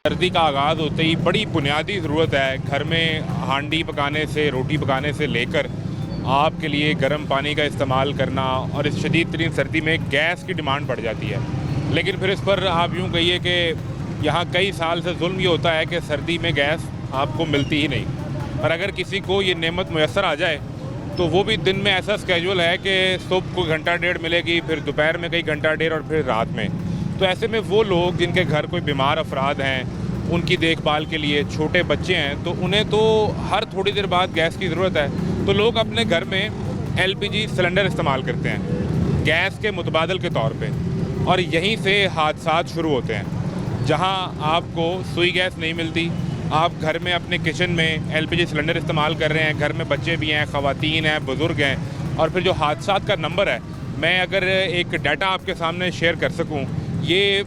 सर्दी का आगाज़ होते ही बड़ी बुनियादी ज़रूरत है घर में हांडी पकाने से, रोटी पकाने से लेकर आपके लिए गर्म पानी का इस्तेमाल करना, और इस शदीद तरीन सर्दी में गैस की डिमांड बढ़ जाती है। लेकिन फिर इस पर आप यूँ कहिए कि यहाँ कई साल से जुल्म ये होता है कि सर्दी में गैस आपको मिलती ही नहीं, और अगर किसी को ये नेमत मुयस्सर आ जाए तो वो भी दिन में ऐसा स्केजुअल है कि सुबह को घंटा डेढ़ मिलेगी, फिर दोपहर में कई घंटा डेढ़ और फिर रात में। तो ऐसे में वो लोग जिनके घर कोई बीमार अफराद हैं, उनकी देखभाल के लिए छोटे बच्चे हैं, तो उन्हें तो हर थोड़ी देर बाद गैस की ज़रूरत है। तो लोग अपने घर में एलपीजी सिलेंडर इस्तेमाल करते हैं गैस के मुतबादल के तौर पे, और यहीं से हादसात शुरू होते हैं। जहां आपको सुई गैस नहीं मिलती, आप घर में अपने किचन में एलपीजी सिलेंडर इस्तेमाल कर रहे हैं, घर में बच्चे भी हैं, ख़वातीन हैं, बुज़ुर्ग हैं, और फिर जो हादसात का नंबर है, मैं अगर एक डाटा आपके सामने शेयर कर सकूं, ये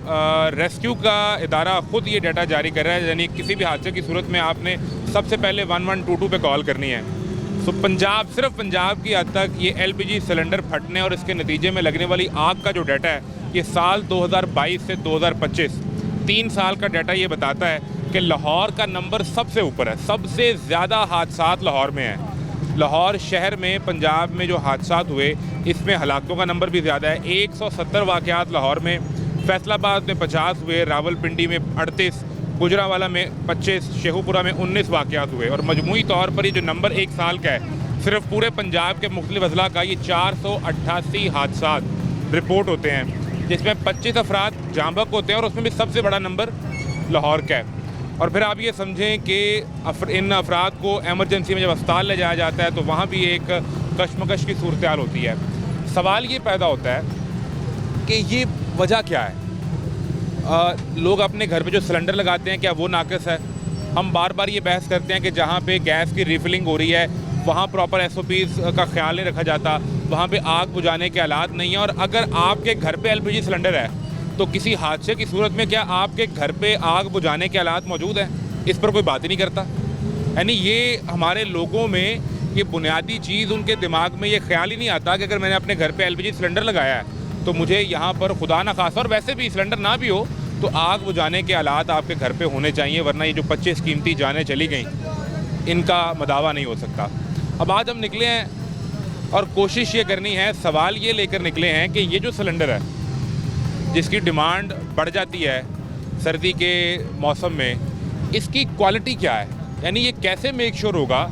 रेस्क्यू का इदारा ख़ुद ये डाटा जारी कर रहा है, यानी किसी भी हादसे की सूरत में आपने सबसे पहले 1122 पे कॉल करनी है। तो पंजाब, सिर्फ पंजाब की हद तक ये एलपीजी सिलेंडर फटने और इसके नतीजे में लगने वाली आग का जो डाटा है, ये साल 2022 से 2025 3 साल का डाटा ये बताता है कि लाहौर का नंबर सबसे ऊपर है। सबसे ज़्यादा हादसात लाहौर में हैं। लाहौर शहर में पंजाब में जो हादसात हुए, इसमें हलाकतों का नंबर भी ज़्यादा है। 170 वाक़यात लाहौर में, फैसलाबाद में 50 हुए, रावलपिंडी में 38, गुजरावाला में 25, शेखुपुरा में 19 वाक़यात हुए, और मजमूई तौर पर ये जो नंबर 1 साल का है, सिर्फ पूरे पंजाब के मुख्तलिफ अजला का ये 488 हादसात रिपोर्ट होते हैं, जिसमें 25 अफराद जांबक होते हैं, और उसमें भी सबसे बड़ा नंबर लाहौर का है। और फिर आप ये समझें कि इन अफराद को एमरजेंसी में जब अस्पताल ले जाया जाता है तो वहाँ भी एक कशमकश की सूरत हाल होती है। सवाल ये पैदा होता है कि ये वजह क्या है। लोग अपने घर पे जो सिलेंडर लगाते हैं, क्या वो नाक़िस है? हम बार बार ये बहस करते हैं कि जहाँ पे गैस की रिफिलिंग हो रही है वहाँ प्रॉपर एसओपीज़ का ख्याल नहीं रखा जाता, वहाँ पे आग बुझाने के हालात नहीं हैं। और अगर आपके घर पे एलपीजी सिलेंडर है तो किसी हादसे की सूरत में क्या आपके घर पे आग बुझाने के हालात मौजूद हैं? इस पर कोई बात ही नहीं करता। यानी ये हमारे लोगों में ये बुनियादी चीज़, उनके दिमाग में ये ख्याल ही नहीं आता कि अगर मैंने अपने घर पे एलपीजी सिलेंडर लगाया है तो मुझे यहाँ पर खुदा ना खासा, और वैसे भी सिलेंडर ना भी हो तो आग बुझाने के हालात आपके घर पे होने चाहिए, वरना ये जो 25 कीमती जानें चली गई, इनका मदावा नहीं हो सकता। अब आज हम निकले हैं और कोशिश ये करनी है, सवाल ये लेकर निकले हैं कि ये जो सिलेंडर है जिसकी डिमांड बढ़ जाती है सर्दी के मौसम में, इसकी क्वालिटी क्या है? यानी ये कैसे मेक श्योर होगा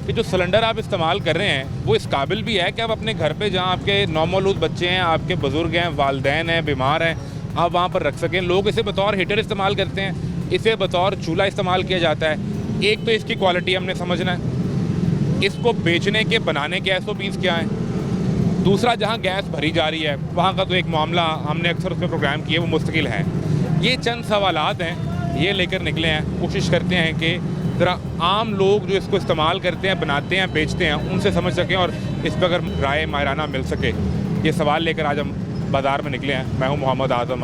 कि जो सिलेंडर आप इस्तेमाल कर रहे हैं वो इस काबिल भी है कि आप अपने घर पे, जहाँ आपके नौमौलूद बच्चे हैं, आपके बुज़ुर्ग हैं, वालिदैन हैं, बीमार हैं, आप वहाँ पर रख सकें। लोग इसे बतौर हीटर इस्तेमाल करते हैं, इसे बतौर चूल्हा इस्तेमाल किया जाता है। एक तो इसकी क्वालिटी हमने समझना है, इसको बेचने के, बनाने के एसओपीज़ क्या हैं। दूसरा, जहाँ गैस भरी जा रही है वहाँ का तो एक मामला हमने अक्सर उस पर प्रोग्राम किए, वो मुस्तकिल है। ये चंद सवालात हैं, ये लेकर निकले हैं। कोशिश करते हैं कि ज़रा आम लोग जो इसको इस्तेमाल करते हैं, बनाते हैं, बेचते हैं, उनसे समझ सकें और इस पर अगर राय माहिराना मिल सके। ये सवाल लेकर आज हम बाज़ार में निकले हैं। मैं हूँ मोहम्मद आज़म।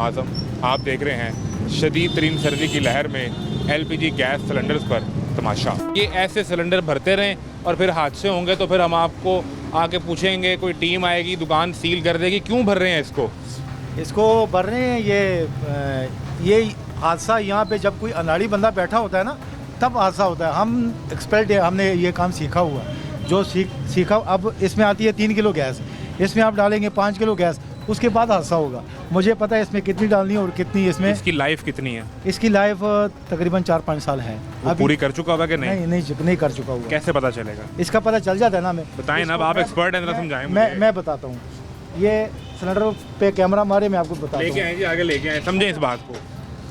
आप देख रहे हैं शदीद तरीन सर्दी की लहर में एलपीजी गैस सिलेंडर्स पर तमाशा। ये ऐसे सिलेंडर भरते रहें और फिर हादसे होंगे तो फिर हम आपको आके पूछेंगे, कोई टीम आएगी, दुकान सील कर देगी। क्यों भर रहे हैं इसको भर रहे हैं? ये हादसा यहाँ पे जब कोई अनाड़ी बंदा बैठा होता है ना, तब हादसा होता है। हम एक्सपर्ट है, हमने ये काम सीखा हुआ है। जो सीखा, अब इसमें आती है 3 किलो गैस, इसमें आप डालेंगे 5 किलो गैस, उसके बाद हादसा होगा। मुझे पता है इसमें कितनी डालनी है और कितनी इसमें। इसकी लाइफ कितनी है? इसकी लाइफ तकरीबन 4-5 साल है। अब पूरी कर चुका होगा कि नहीं? नहीं कर चुका हुआ। कैसे पता चलेगा? इसका पता चल जाता है ना। मैं बताएं ना, आप एक्सपर्ट हैं, समझाएं। मैं बताता हूँ। ये सिलेंडर पे कैमरा मारे, मैं आपको बताता हूँ। लेके आए जी, आगे लेके आए, समझें इस बात को।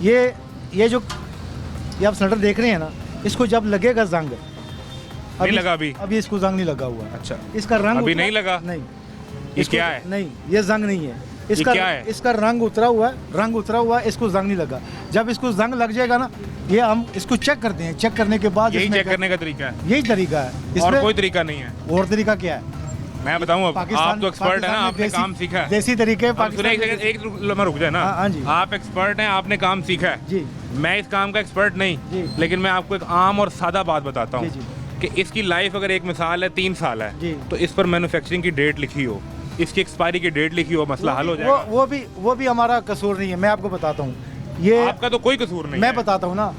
ये जो आप सिलेंडर देख रहे हैं ना, इसको जब लगेगा जंग, नहीं लगा अभी इसको जंग नहीं लगा हुआ। अच्छा, इसका रंग अभी नहीं लगा? नहीं। ये क्या है? नहीं, ये जंग नहीं है। इसका क्या है? इसका रंग उतरा हुआ है, इसको जंग नहीं लगा। जब इसको जंग लग जाएगा ना, ये हम इसको चेक करते हैं। चेक करने के बाद यही चेक करने का तरीका है? यही तरीका है, और कोई तरीका नहीं है? और तरीका क्या है मैं बताऊं। आप तो एक्सपर्ट है ना, आपने काम सीखा है। देसी तरीके एक रुक जाए ना। हाँ जी, आप एक्सपर्ट हैं, आपने काम सीखा है जी। मैं इस काम का एक्सपर्ट नहीं, लेकिन मैं आपको एक आम और सादा बात बताता हूँ कि इसकी लाइफ अगर एक मिसाल है 3 साल है, तो इस पर मैन्युफैक्चरिंग की डेट लिखी हो, इसकी एक्सपायरी की डेट लिखी हो, मसला हल हो जाएगा। वो भी हमारा कसूर नहीं है। मैं आपको बताता हूँ, ये आपका तो कोई कसूर नहीं मैं है। बताता हूँ ना,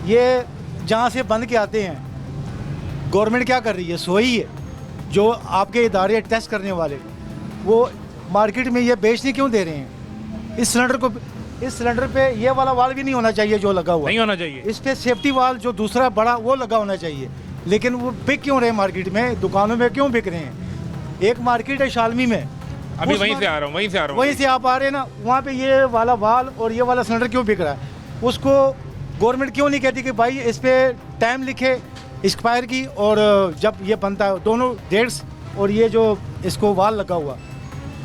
ये जहाँ से बंद के आते हैं, गवर्नमेंट क्या कर रही है, सोई है। जो आपके इदारे टेस्ट करने वाले, वो मार्केट में ये बेचने क्यों दे रहे हैं? इस सिलेंडर पे ये वाला वाल भी नहीं होना चाहिए जो लगा हुआ, नहीं होना चाहिए। इस पे सेफ्टी वाल जो दूसरा बड़ा वो लगा होना चाहिए। लेकिन वो बिक क्यों रहे मार्केट में, दुकानों में क्यों बिक रहे हैं? एक मार्केट है शालमी में, अभी वहीं से आ रहा हूँ, वहीं से आप आ रहे हैं ना, वहाँ पे ये वाला वाल और ये वाला सिलेंडर क्यों बिक रहा है? उसको गवर्नमेंट क्यों नहीं कहती कि भाई इस पे टाइम लिखे एक्सपायर की, और जब ये बनता है दोनों डेट्स, और ये जो इसको वाल लगा हुआ,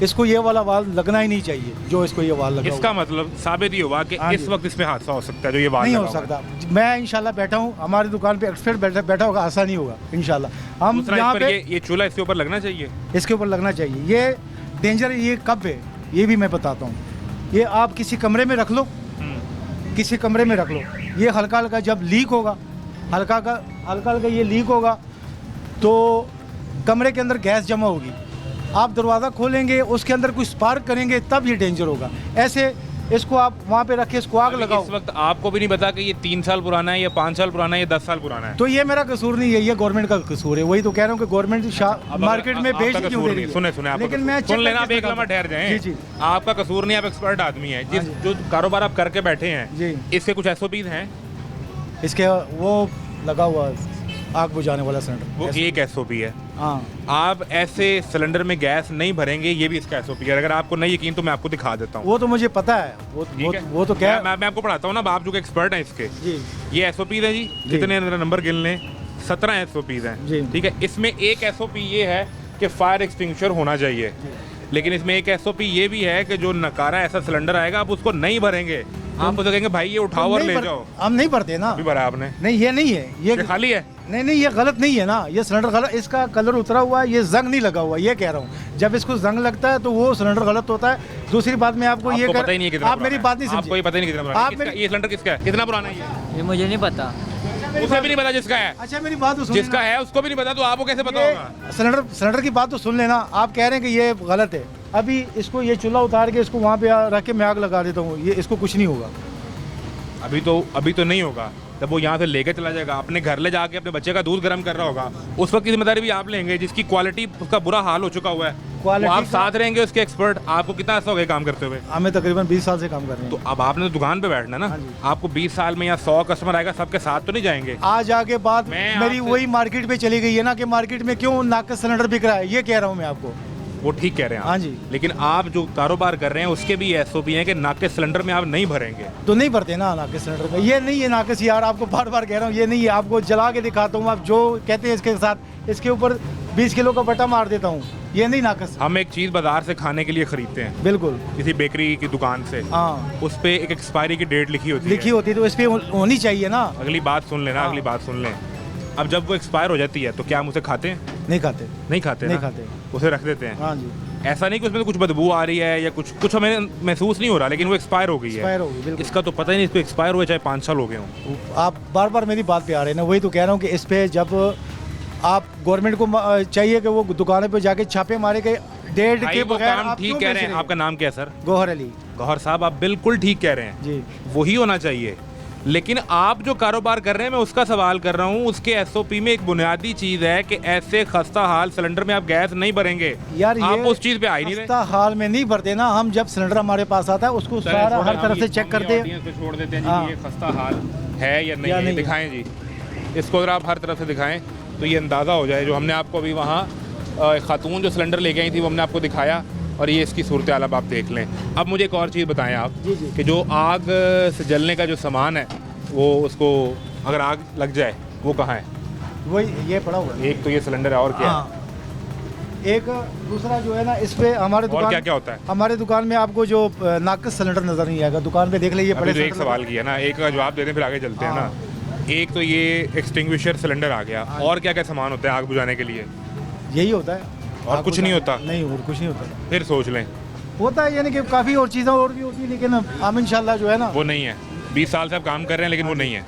इसको ये वाला वाल लगना ही नहीं चाहिए जो इसको ये वाल लगा इसका हुआ। मतलब साबित ही हुआ कि हाँ इस जी। वक्त इसमें हादसा हो सकता है जो ये वाल नहीं लगा हो हुआ है। सकता। मैं इंशाल्लाह बैठा हूँ, हमारी दुकान पे एक्सपर्ट बैठा होगा, आशा नहीं होगा इंशाल्लाह। हम दूसरा यहाँ इस पर पे ये चूल्हा इसके ऊपर लगना चाहिए। इसके ऊपर लगना चाहिए। ये डेंजर ये कब है ये भी मैं बताता हूँ। ये आप किसी कमरे में रख लो, किसी कमरे में रख लो, ये हल्का हल्का जब लीक होगा, हल्का हल्का ये लीक होगा तो कमरे के अंदर गैस जमा होगी। आप दरवाज़ा खोलेंगे, उसके अंदर कुछ स्पार्क करेंगे, तब ये डेंजर होगा। ऐसे इसको आप वहाँ पे रखे, इसको आग अभी लगाओ। इस वक्त आपको भी नहीं पता कि ये 3 साल पुराना है या 5 साल पुराना है या 10 साल पुराना है। तो ये मेरा कसूर नहीं है, ये गवर्नमेंट का कसूर है। वही तो कह रहा हूँ कि गवर्नमेंट अब मार्केट में आपका बेच क्यों कसूर दे रही नहीं, है? सुने आपका लेकिन कसूर- मैं सुन लेना, आप एक लम्हा ठहर जाएं। जी आपका कसूर नहीं, आप एक्सपर्ट आदमी है। जिस हाँ जी। जो कारोबार आप करके बैठे हैं, जी। इसके कुछ SOPs हैं। इसके वो लगा हुआ आग बुझाने वाला सिलेंडर, वो एक SOP है। हाँ। आप ऐसे सिलेंडर में गैस नहीं भरेंगे, ये भी इसका SOP है। अगर आपको नहीं यकीन तो मैं आपको दिखा देता हूँ। वो तो मुझे पता है, ठीक है? वो तो क्या मैं आपको पढ़ाता हूँ ना, आप जो कि एक्सपर्ट हैं इसके। जी ये SOPs हैं जी, जितने नंबर गिन लें, 17 SOPs हैं। जी। ठीक है, इसमें एक SOP ये है कि फायर एक्सटिंग्विशर होना चाहिए। लेकिन इसमें एक SOP ये भी है कि जो नकारा ऐसा सिलेंडर आएगा, आप उसको नहीं भरेंगे, आप उसे कहेंगे भाई ये उठाओ और ले जाओ। हम नहीं भरते ना। अभी भरा आपने? नहीं ये नहीं है, ये खाली है। नहीं ये गलत नहीं है ना, ये सिलेंडर गलत, इसका कलर उतरा हुआ है, ये जंग नहीं लगा हुआ, ये कह रहा हूँ। जब इसको जंग लगता है तो वो सिलेंडर गलत होता है। दूसरी बात मैं आपको ये पता ही नहीं है कितना आप मेरी बात नहीं आपको ये समझे। पता ही नहीं कितना पुराना आप है। मेरी- ये सिलेंडर किसका है, कितना पुराना है ये मुझे नहीं पता। ये उसे भी नहीं पता जिसका है। अच्छा मेरी बात तो सुनिए जिसका ना। है उसको भी नहीं पता, तो आपको कैसे पता ये होगा? सिलेंडर की बात तो सुन लेना। आप कह रहे हैं कि ये गलत है, अभी इसको ये चूल्हा उतार के इसको वहाँ पे रख के मैं आग लगा देता हूँ, ये इसको कुछ नहीं होगा। अभी तो नहीं होगा। जब वो यहाँ से लेकर चला जाएगा, अपने घर ले जाके अपने बच्चे का दूध गर्म कर रहा होगा, उस वक्त की जिम्मेदारी भी आप लेंगे, जिसकी क्वालिटी उसका बुरा हाल हो चुका हुआ है। वो आप क्वालिटी साथ रहेंगे उसके एक्सपर्ट। आपको कितना ऐसा हो गया काम करते हुए? हमें तकरीबन 20 साल से काम कर रहे हैं। तो अब आपने तो दुकान पे बैठना ना। हाँ जी। आपको 20 साल में या 100 कस्टमर आएगा, सबके साथ तो नहीं जाएंगे। आज आगे बात मैं मेरी आपसे- वही मार्केट पे चली गई है ना, कि मार्केट में क्यों नाकस सिलेंडर बिक रहा है, ये कह रहा हूँ मैं आपको। वो ठीक कह रहे हैं आप। हाँ जी। लेकिन आप जो कारोबार कर रहे हैं उसके भी SOP हैं कि नाके सिलेंडर में आप नहीं भरेंगे। तो नहीं भरते ना नाकस सिलेंडर में, ये नहीं है नाकस यार, आपको बार बार कह रहा हूँ ये नहीं है। आपको जला के दिखाता हूँ, आप जो कहते हैं इसके साथ इसके ऊपर 20 किलो का बटा मार देता हूँ, ये नहीं नाकस। हम एक चीज़ बाजार से खाने के लिए खरीदते हैं, बिल्कुल। किसी बेकरी की दुकान से, हाँ उस पे एक एक्सपायरी की डेट लिखी होती लिखी है। होती तो इस पे होनी चाहिए ना। अगली बात सुन लेना, हाँ। अगली बात सुन लें। अब जब वो एक्सपायर हो जाती है तो क्या हम उसे खाते हैं? नहीं खाते। नहीं खाते नहीं ना? खाते। उसे रख देते हैं। हाँ जी, ऐसा नहीं कि उसमें तो कुछ बदबू आ रही है या कुछ हमें महसूस नहीं हो रहा, लेकिन वो एक्सपायर हो गई है। एक्सपायर होगी बिल्कुल। इसका तो पता ही नहीं इसको एक्सपायर हुए चाहे 5 साल हो गए हों। आप बार बार मेरी बात पे आ रहे हैं ना, वही तो कह रहा हूँ कि इस पे जब आप गवर्नमेंट को चाहिए कि वो दुकानों पे जाके छापे मारे के डेट भाई के वो बगैर काम आप ठीक क्यों कह बेच रहे हैं। आपका नाम क्या है सर? गौहर अली गौहर साहब, आप बिल्कुल ठीक कह रहे हैं, जी। वही होना चाहिए। लेकिन आप जो कारोबार कर रहे हैं, मैं उसका सवाल कर रहा हूँ। उसके SOP में एक बुनियादी चीज़ है कि ऐसे खस्ता हाल सिलेंडर में आप गैस नहीं भरेंगे। यार आप ये उस चीज़ पे आ ही नहीं रहे। खस्ता हाल में नहीं भरते ना हम। जब सिलेंडर हमारे पास आता है उसको सारा हर तरफ से चेक करते हैं। ऑडियंस पे छोड़ देते हैं हाँ। जी, ये खस्ता हाल है या नहीं या है, नहीं। दिखाएं जी। इसको अगर आप हर तरफ से दिखाएं तो ये अंदाज़ा हो जाए। जो हमने आपको अभी वहाँ खातून जो सिलेंडर लेके आई थी वो हमने आपको दिखाया, और ये इसकी सूरत हाल अब आप देख लें। अब मुझे एक और चीज़ बताएं आप जी, जी। कि जो आग से जलने का जो सामान है, वो उसको अगर आग लग जाए वो कहाँ है? वही ये पड़ा हुआ है। एक तो ये सिलेंडर है, और क्या है? हाँ। एक दूसरा जो है ना, इस पे हमारे और दुकान क्या क्या होता है? हमारे दुकान में आपको जो नाकस सिलेंडर नजर नहीं आएगा। दुकान पे देख लीजिए अभी बड़े तो एक सिलेंडर सवाल किया ना, एक का जवाब देते हैं फिर आगे चलते हैं हाँ। ना। एक तो ये एक्सटिंग्विशर सिलेंडर आ गया, हाँ। और क्या क्या सामान होता है आग बुझाने के लिए? यही होता है। और आपको कुछ नहीं क्या- होता? नहीं, और कुछ नहीं होता। फिर सोच लें, होता है यानी कि काफ़ी और चीज़ें और भी होती है, लेकिन हम इंशाल्लाह जो है ना, वो नहीं है। 20 साल से आप काम कर रहे हैं लेकिन वो नहीं है।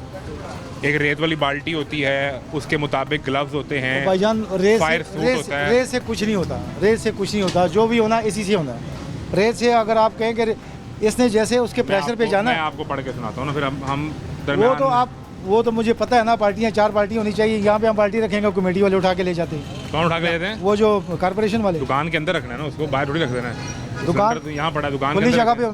एक रेत वाली बाल्टी होती है, उसके मुताबिक ग्लव्स होते हैं, भाईजान रेस फायर सूट होता है। रेस से कुछ नहीं होता। रेस से कुछ नहीं होता, जो भी होना इसी से होना है। रेस से अगर आप कहें कि इसने जैसे उसके प्रेशर पे जाना मैं है, आपको पढ़ के सुनाता हूँ ना, फिर हम वो दरमियान तो आप वो तो मुझे पता है ना, पार्टियाँ 4 पार्टी होनी चाहिए। यहाँ पे हम पार्टी रखेंगे, कमेटी वाले उठा के ले जाते हैं। कौन उठा के ले जाते हैं? वो जो कारपोरेशन वाले। दुकान के अंदर रखना है ना उसको, बाहर थोड़ी रख देना है। दुकान तो यहाँ पड़ा, दुकान खुली जगह पे,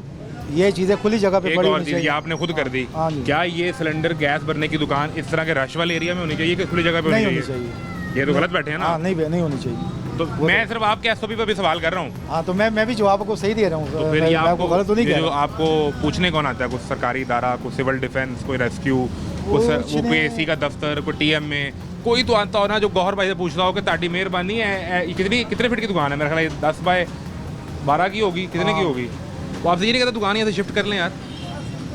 ये चीज़ें खुली जगह पे एक पड़ी और होनी चीज़ ये चाहिए। आपने खुद कर दी। हाँ जी। क्या ये सिलेंडर गैस भरने की दुकान इस तरह के रश वाले एरिया में होनी चाहिए कि खुली जगह पे नहीं होनी होनी चाहिए? चाहिए। ये तो गलत बैठे हैं ना। हाँ, नहीं होनी चाहिए। तो मैं सिर्फ आपके एसओपी पर भी सवाल कर रहा हूँ। हाँ, तो मैं भी जवाब आपको सही दे रहा हूँ। तो फिर ये मैं आपको आपको गलत तो नहीं ये कह जो रहा। आपको पूछने कौन आता है? कुछ सरकारी इदारा, कुछ सिविल डिफेंस, कोई रेस्क्यू, कुछ यूपीएससी का दफ्तर, कोई टीएम में कोई तो आता हो ना जो गौहर भाई से पूछ रहा हो कि ताड़ी मेहरबानी है, कितने फीट की दुकान है? मेरे ख्याल 10 बाय 12 की होगी, कितने की होगी? वो आपसे ये नहीं कहता दुकान यहाँ से शिफ्ट कर लें यार?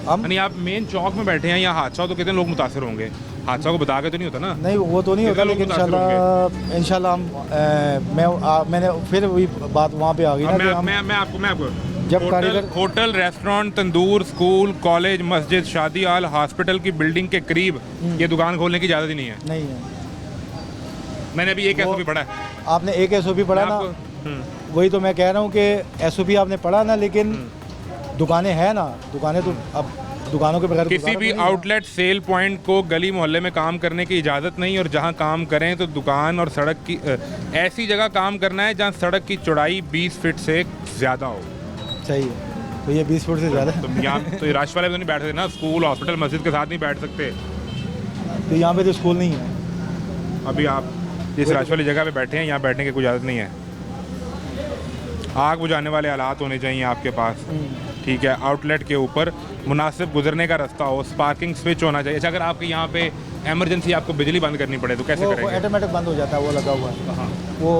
यानी आप मेन चौक में बैठे हैं, यहाँ हादसा हो तो कितने लोग मुतासर होंगे? हादसा को बता के तो नहीं होता ना? नहीं, वो तो नहीं होता, लेकिन इंशाल्लाह मैंने फिर वही बात वहाँ पे आ गई ना। मैं आपको जब कारीगर होटल, रेस्टोरेंट, तंदूर, स्कूल, कॉलेज, मस्जिद, शादी हाल, हॉस्पिटल की बिल्डिंग के करीब ये दुकान खोलने की इजाज़त ही नहीं है। नहीं है। मैंने अभी एक एसओपी पढ़ा है। आपने एक एसओपी पढ़ा ना, वही तो मैं कह रहा हूँ कि एसओपी आपने पढ़ा ना, लेकिन दुकानें हैं ना, दुकानें तो अब दुकानों के बगैर किसी भी आउटलेट सेल पॉइंट को गली मोहल्ले में काम करने की इजाज़त नहीं, और जहां काम करें तो दुकान और सड़क की ऐसी जगह काम करना है जहां सड़क की चौड़ाई 20 फीट से ज़्यादा हो। सही है, तो ये 20 फुट से ज़्यादा तो यहाँ तो ये रश वाले तो नहीं बैठ सकते ना, स्कूल, हॉस्पिटल, मस्जिद के साथ नहीं बैठ सकते। तो यहाँ पे तो स्कूल नहीं है। अभी आप जिस रश वाली जगह पे बैठे हैं यहाँ बैठने की कोई इजाज़त नहीं है। आग बुझाने वाले आलात होने चाहिए आपके पास, ठीक है। आउटलेट के ऊपर मुनासिब गुजरने का रास्ता हो, स्पार्किंग स्विच होना चाहिए। अच्छा, अगर आपके यहाँ पे एमरजेंसी आपको बिजली बंद करनी पड़े तो कैसे करेंगे? वो ऑटोमेटिक बंद हो जाता है, वो लगा हुआ है। हाँ, वो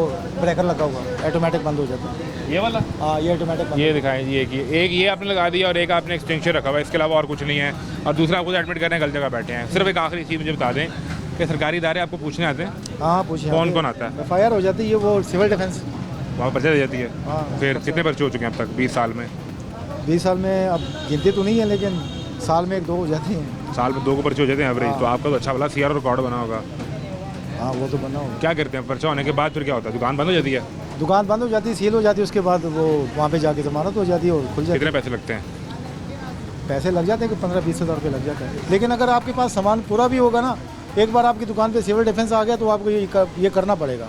ब्रेकर लगा हुआ है, ऑटोमेटिक बंद हो जाता है। ये वाला? हाँ, ये ऑटोमेटिक बंद। ये दिखाएं जी, एक ये आपने लगा दिया और एक आपने एक्सटेंशन रखा हुआ है, इसके अलावा और कुछ नहीं है। और दूसरा आपको एडमिट करने गलत जगह बैठे हैं। सिर्फ एक आखिरी चीज़ मुझे बता दें कि सरकारी इदारे आपको पूछने आते हैं? हाँ, पूछिए। कौन कौन आता है? FIR हो जाती है, वो सिविल डिफेंस, वहाँ पर्चा दे जाती है। हाँ। फिर कितने पर्चे हो चुके हैं अब तक 20 साल में? 20 साल में अब गिनती तो नहीं है, लेकिन साल में 1-2 हो जाती हैं। साल में 2 को पर्चे हो जाते हैं एवरेज। हाँ। तो आपका तो अच्छा वाला CR रिकॉर्ड बना होगा। हाँ, वो तो बना होगा। क्या करते हैं पर्चा होने के बाद? फिर क्या होता है? दुकान बंद हो जाती है? दुकान बंद हो जाती है, सील हो जाती है, उसके बाद वो वहाँ पे जाके जमानत हो जाती है और खुल जाती है। कितने पैसे लगते हैं? पैसे लग जाते हैं कि 15-20 हज़ार रुपये लग जाते हैं। लेकिन अगर आपके पास सामान पूरा भी होगा ना, एक बार आपकी दुकान पे सिविल डिफेंस आ गया तो आपको ये करना पड़ेगा।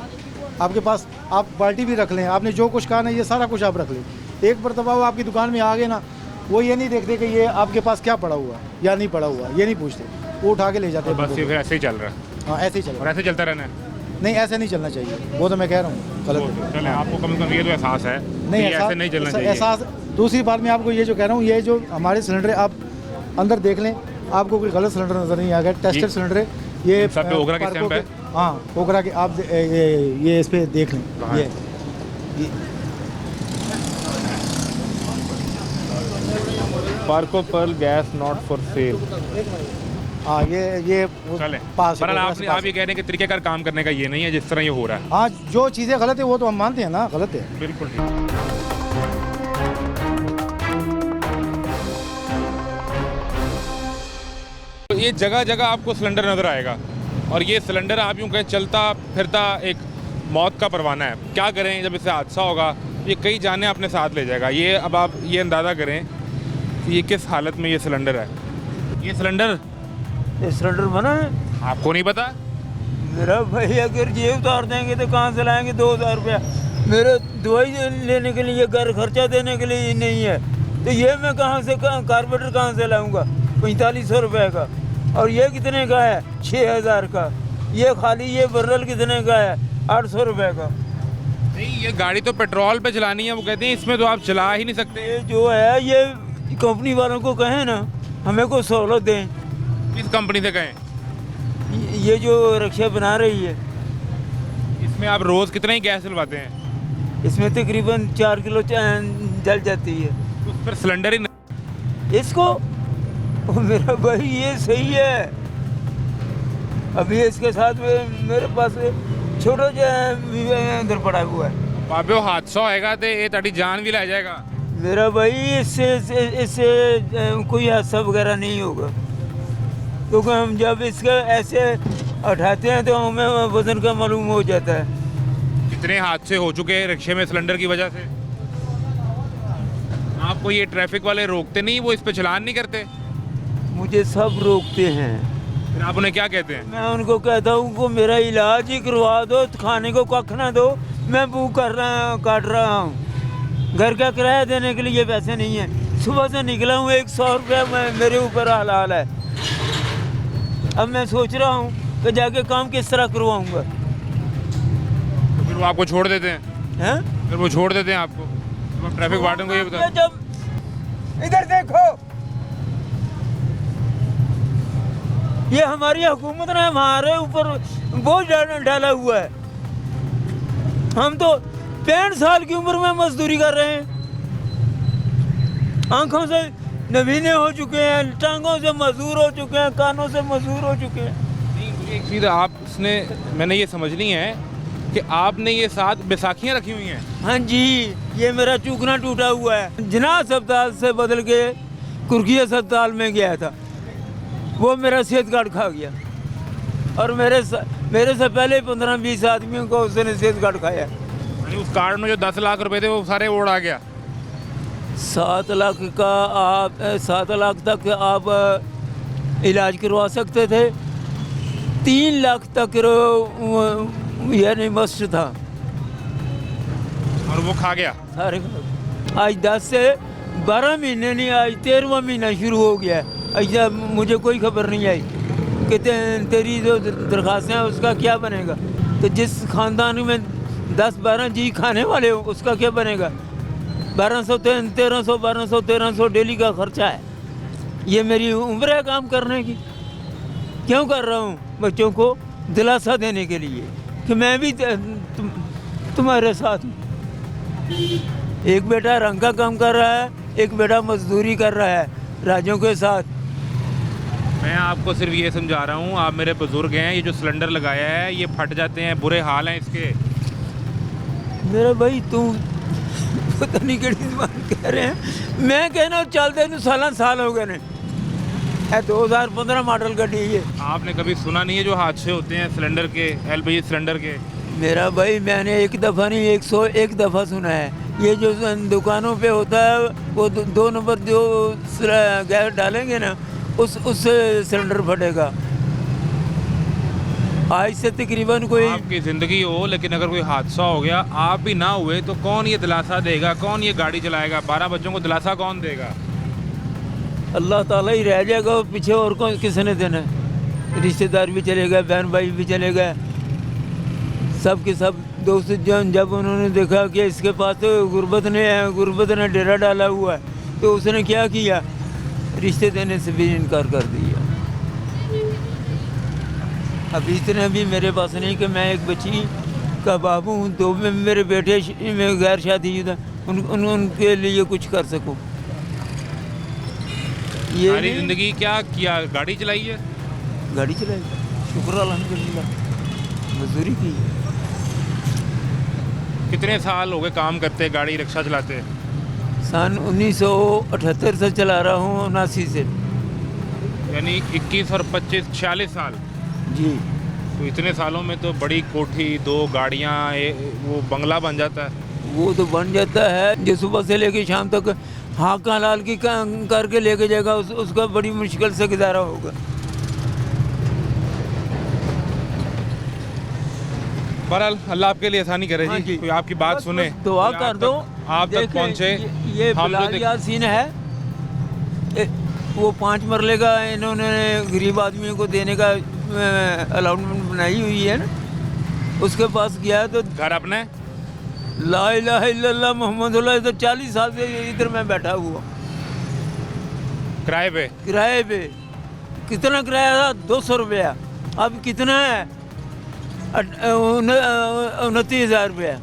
आपके पास आप बाल्टी भी रख लें, आपने जो कुछ कहा ना ये सारा कुछ आप रख लें। एक मरतबा वो आपकी दुकान में आ गए ना, वो ये नहीं देखते कि ये आपके पास क्या पड़ा हुआ या नहीं पड़ा हुआ, ये नहीं पूछते, वो उठा के ले जाते हैं। बस ये फिर ऐसे ही चल रहा है। हाँ, ऐसे ही चल और ऐसे चलता रहना है? नहीं, ऐसे नहीं चलना चाहिए, वो तो मैं कह रहा हूँ गलत है। चले, आपको कम से कम ये तो एहसास है नहीं, कि ऐसे नहीं चलना चाहिए। एहसास। दूसरी बात मैं आपको ये जो कह रहा हूँ, ये जो हमारे सिलेंडर आप अंदर देख लें, आपको कोई गलत सिलेंडर नज़र नहीं आएगा। टेस्टेड सिलेंडर है ये, सब पे ओकरा के स्टैंप है। हाँ, ओकरा के आप ये इस पे देख लें। ये पार्को पर्ल गैस नॉट फॉर सेल। हाँ, ये चले पास पर आप ये कह रहे हैं कि तरीकेकार काम करने का ये नहीं है जिस तरह ये हो रहा है। हाँ, जो चीज़ें गलत है वो तो हम मानते हैं ना, गलत है। बिल्कुल। तो ये जगह जगह आपको सिलेंडर नज़र आएगा, और ये सिलेंडर आप यूँ कहें चलता फिरता एक मौत का परवाना है। क्या करें जब इससे हादसा होगा, ये कई जानें अपने साथ ले जाएगा। ये अब आप ये अंदाज़ा करें कि ये किस हालत में ये सिलेंडर है। ये सिलेंडर बना है, आपको नहीं पता? मेरा भाई अगर ये उतार देंगे तो कहाँ से लाएंगे 2000 रुपया? मेरे दवाई लेने के लिए, घर खर्चा देने के लिए नहीं है, तो ये मैं कहाँ से कारपेटर कहाँ से लाऊंगा 4500 रुपये का? और ये कितने का है? 6000 का। ये खाली ये बर्रल कितने का है? 800 रुपये का। नहीं, ये गाड़ी तो पेट्रोल पे चलानी है, वो कहते हैं इसमें तो आप चला ही नहीं सकते। ये जो है ये कंपनी वालों को कहें ना, हमें को सहूलत दें। किस कंपनी से कहें? ये जो रिक्शा बना रही है, इसमें आप रोज़ कितना ही गैस डलवाते हैं? इसमें तकरीबन 4 किलो जल जाती है। तो फिर सिलेंडर ही नहीं। इसको मेरा भाई ये सही है। अभी इसके साथ में मेरे पास छोटा अंदर पड़ा हुआ है। बाबे हादसा होएगा तो ये ताड़ी जान भी ले जाएगा। मेरा भाई इससे कोई हादसा वगैरह नहीं होगा, क्योंकि हम जब इसका ऐसे उठाते हैं तो हमें वजन का मालूम हो जाता है। कितने हादसे हो चुके हैं रिक्शे में सिलेंडर की वजह से। आपको ये ट्रैफिक वाले रोकते नहीं, वो इस पे चलान नहीं करते? मुझे सब रोकते हैं, फिर आप उन्हें क्या कहते हैं? मैं उनको कहता हूँ को मेरा इलाज ही करवा दो, खाने को कख ना दो, मैं भूख काट रहा हूँ। घर का किराया देने के लिए पैसे नहीं है। सुबह से निकला हूँ, 100 रुपया मेरे ऊपर हाल है। अब मैं सोच रहा हूँ कि जाके काम किस तरह करवाऊँगा। तो फिर वो आपको छोड़ देते हैं? हैं? फिर वो छोड़ देते हैं आपको? तो आप ट्रैफिक वार्डन को ये बता। जब इधर देखो, ये हमारी हुकूमत ने हमारे ऊपर बोझ डाला हुआ है। हम तो 65 साल की उम्र में मजदूरी कर रहे हैं, आंखों से नवीने हो चुके हैं, टांगों से मजदूर हो चुके हैं, कानों से मजदूर हो चुके हैं। नहीं, मुझे एक चीज़ आपने मैंने ये समझनी है कि आपने ये 7 बैसाखियाँ रखी हुई हैं। हाँ जी, ये मेरा चूकना टूटा हुआ है। जिनाह अस्पताल से बदल के कुर्की अस्पताल में गया था, वो मेरा सेहत कार्ड खा गया और मेरे से पहले 15-20 आदमियों को उसने सेहत कार्ड खाया। यानी उस कार्ड में जो 10 लाख रुपए थे वो सारे उड़ आ गया। 7 लाख का आप 7 लाख तक आप इलाज करवा सकते थे, 3 लाख तक यानी मस्त था और वो खा गया सारे। आज 10 से 12 महीने नहीं, आज 13वां महीना शुरू हो गया है। ऐसा मुझे कोई खबर नहीं आई कि तेरी जो दरख्वास्तें हैं उसका क्या बनेगा। तो जिस खानदान में 10-12 जी खाने वाले हो उसका क्या बनेगा। 1200-1300 डेली का खर्चा है। ये मेरी उम्र है काम करने की। क्यों कर रहा हूँ? बच्चों को दिलासा देने के लिए कि मैं भी तुम्हारे साथ हूँ। एक बेटा रंग का काम कर रहा है, एक बेटा मजदूरी कर रहा है राजों के साथ। मैं आपको सिर्फ ये समझा रहा हूँ, आप मेरे बुजुर्ग हैं, ये जो सिलेंडर लगाया है ये फट जाते हैं, बुरे हाल हैं इसके। मेरा भाई तू पता नहीं किहड़ी जबान कह रहे हैं। मैं कहना चलते नूं साल हो गए ने। 2015 मॉडल गड्डी है। आपने कभी सुना नहीं है जो हादसे होते हैं सिलेंडर के, LPG सिलेंडर के? मेरा भाई मैंने एक दफ़ा नहीं 101 दफ़ा सुना है। ये जो दुकानों पे होता है वो 2 नंबर जो गैस डालेंगे ना उससे सिलेंडर फटेगा। आज से तकरीबन कोई आपकी ज़िंदगी हो, लेकिन अगर कोई हादसा हो गया, आप भी ना हुए तो कौन ये दिलासा देगा, कौन ये गाड़ी चलाएगा? 12 बच्चों को दिलासा कौन देगा? अल्लाह ताला ही रह जाएगा, और पीछे और कौन किसने देना है? रिश्तेदार भी चले गए, बहन भाई भी चले गए, सब के सब दोस्त जब उन्होंने देखा कि इसके पास तो गुर्बत ने डेरा डाला हुआ है, तो उसने क्या किया, रिश्ते देने से भी इनकार कर दिया। अभी इतने भी मेरे पास नहीं कि मैं एक बच्ची का बाबू हूँ, तो मेरे बेटे में गैर शादीशुदा उनके लिए कुछ कर सकूँ। ये सारी ज़िंदगी क्या किया? गाड़ी चलाई है? गाड़ी चलाई, शुक्र अल्हम्दुलिल्लाह, मजदूरी की। कितने साल हो गए काम करते, गाड़ी रिक्शा चलाते? सन 1978 से चला रहा हूँ, 79 से। यानी 21 और 25 46 साल जी। तो इतने सालों में तो बड़ी कोठी, 2 गाड़ियाँ, वो बंगला बन जाता है। वो तो बन जाता है, जो सुबह से लेके शाम तक हाका लाल की करके लेके जाएगा, उसका बड़ी मुश्किल से गुजारा होगा। बहरहाल अल्लाह आपके लिए आसानी करे हाँ जी। कोई आपकी बात बस सुने, दुआ कोई कर दो। आप तक देखें, पहुँचे। ये हम तो बिलाल यासीन है, वो 5 मरले का इन्होंने गरीब आदमियों को देने का अलाउटमेंट बनाई हुई है ना, उसके पास गया तो घर अपने ला इलाहा इल्लल्लाह मोहम्मद रसूलुल्लाह, तो 40 साल से इधर मैं बैठा हुआ किराए पे। किराए पे। कितना किराया था? 200 रुपया। अब कितना है? 29,000 रुपया।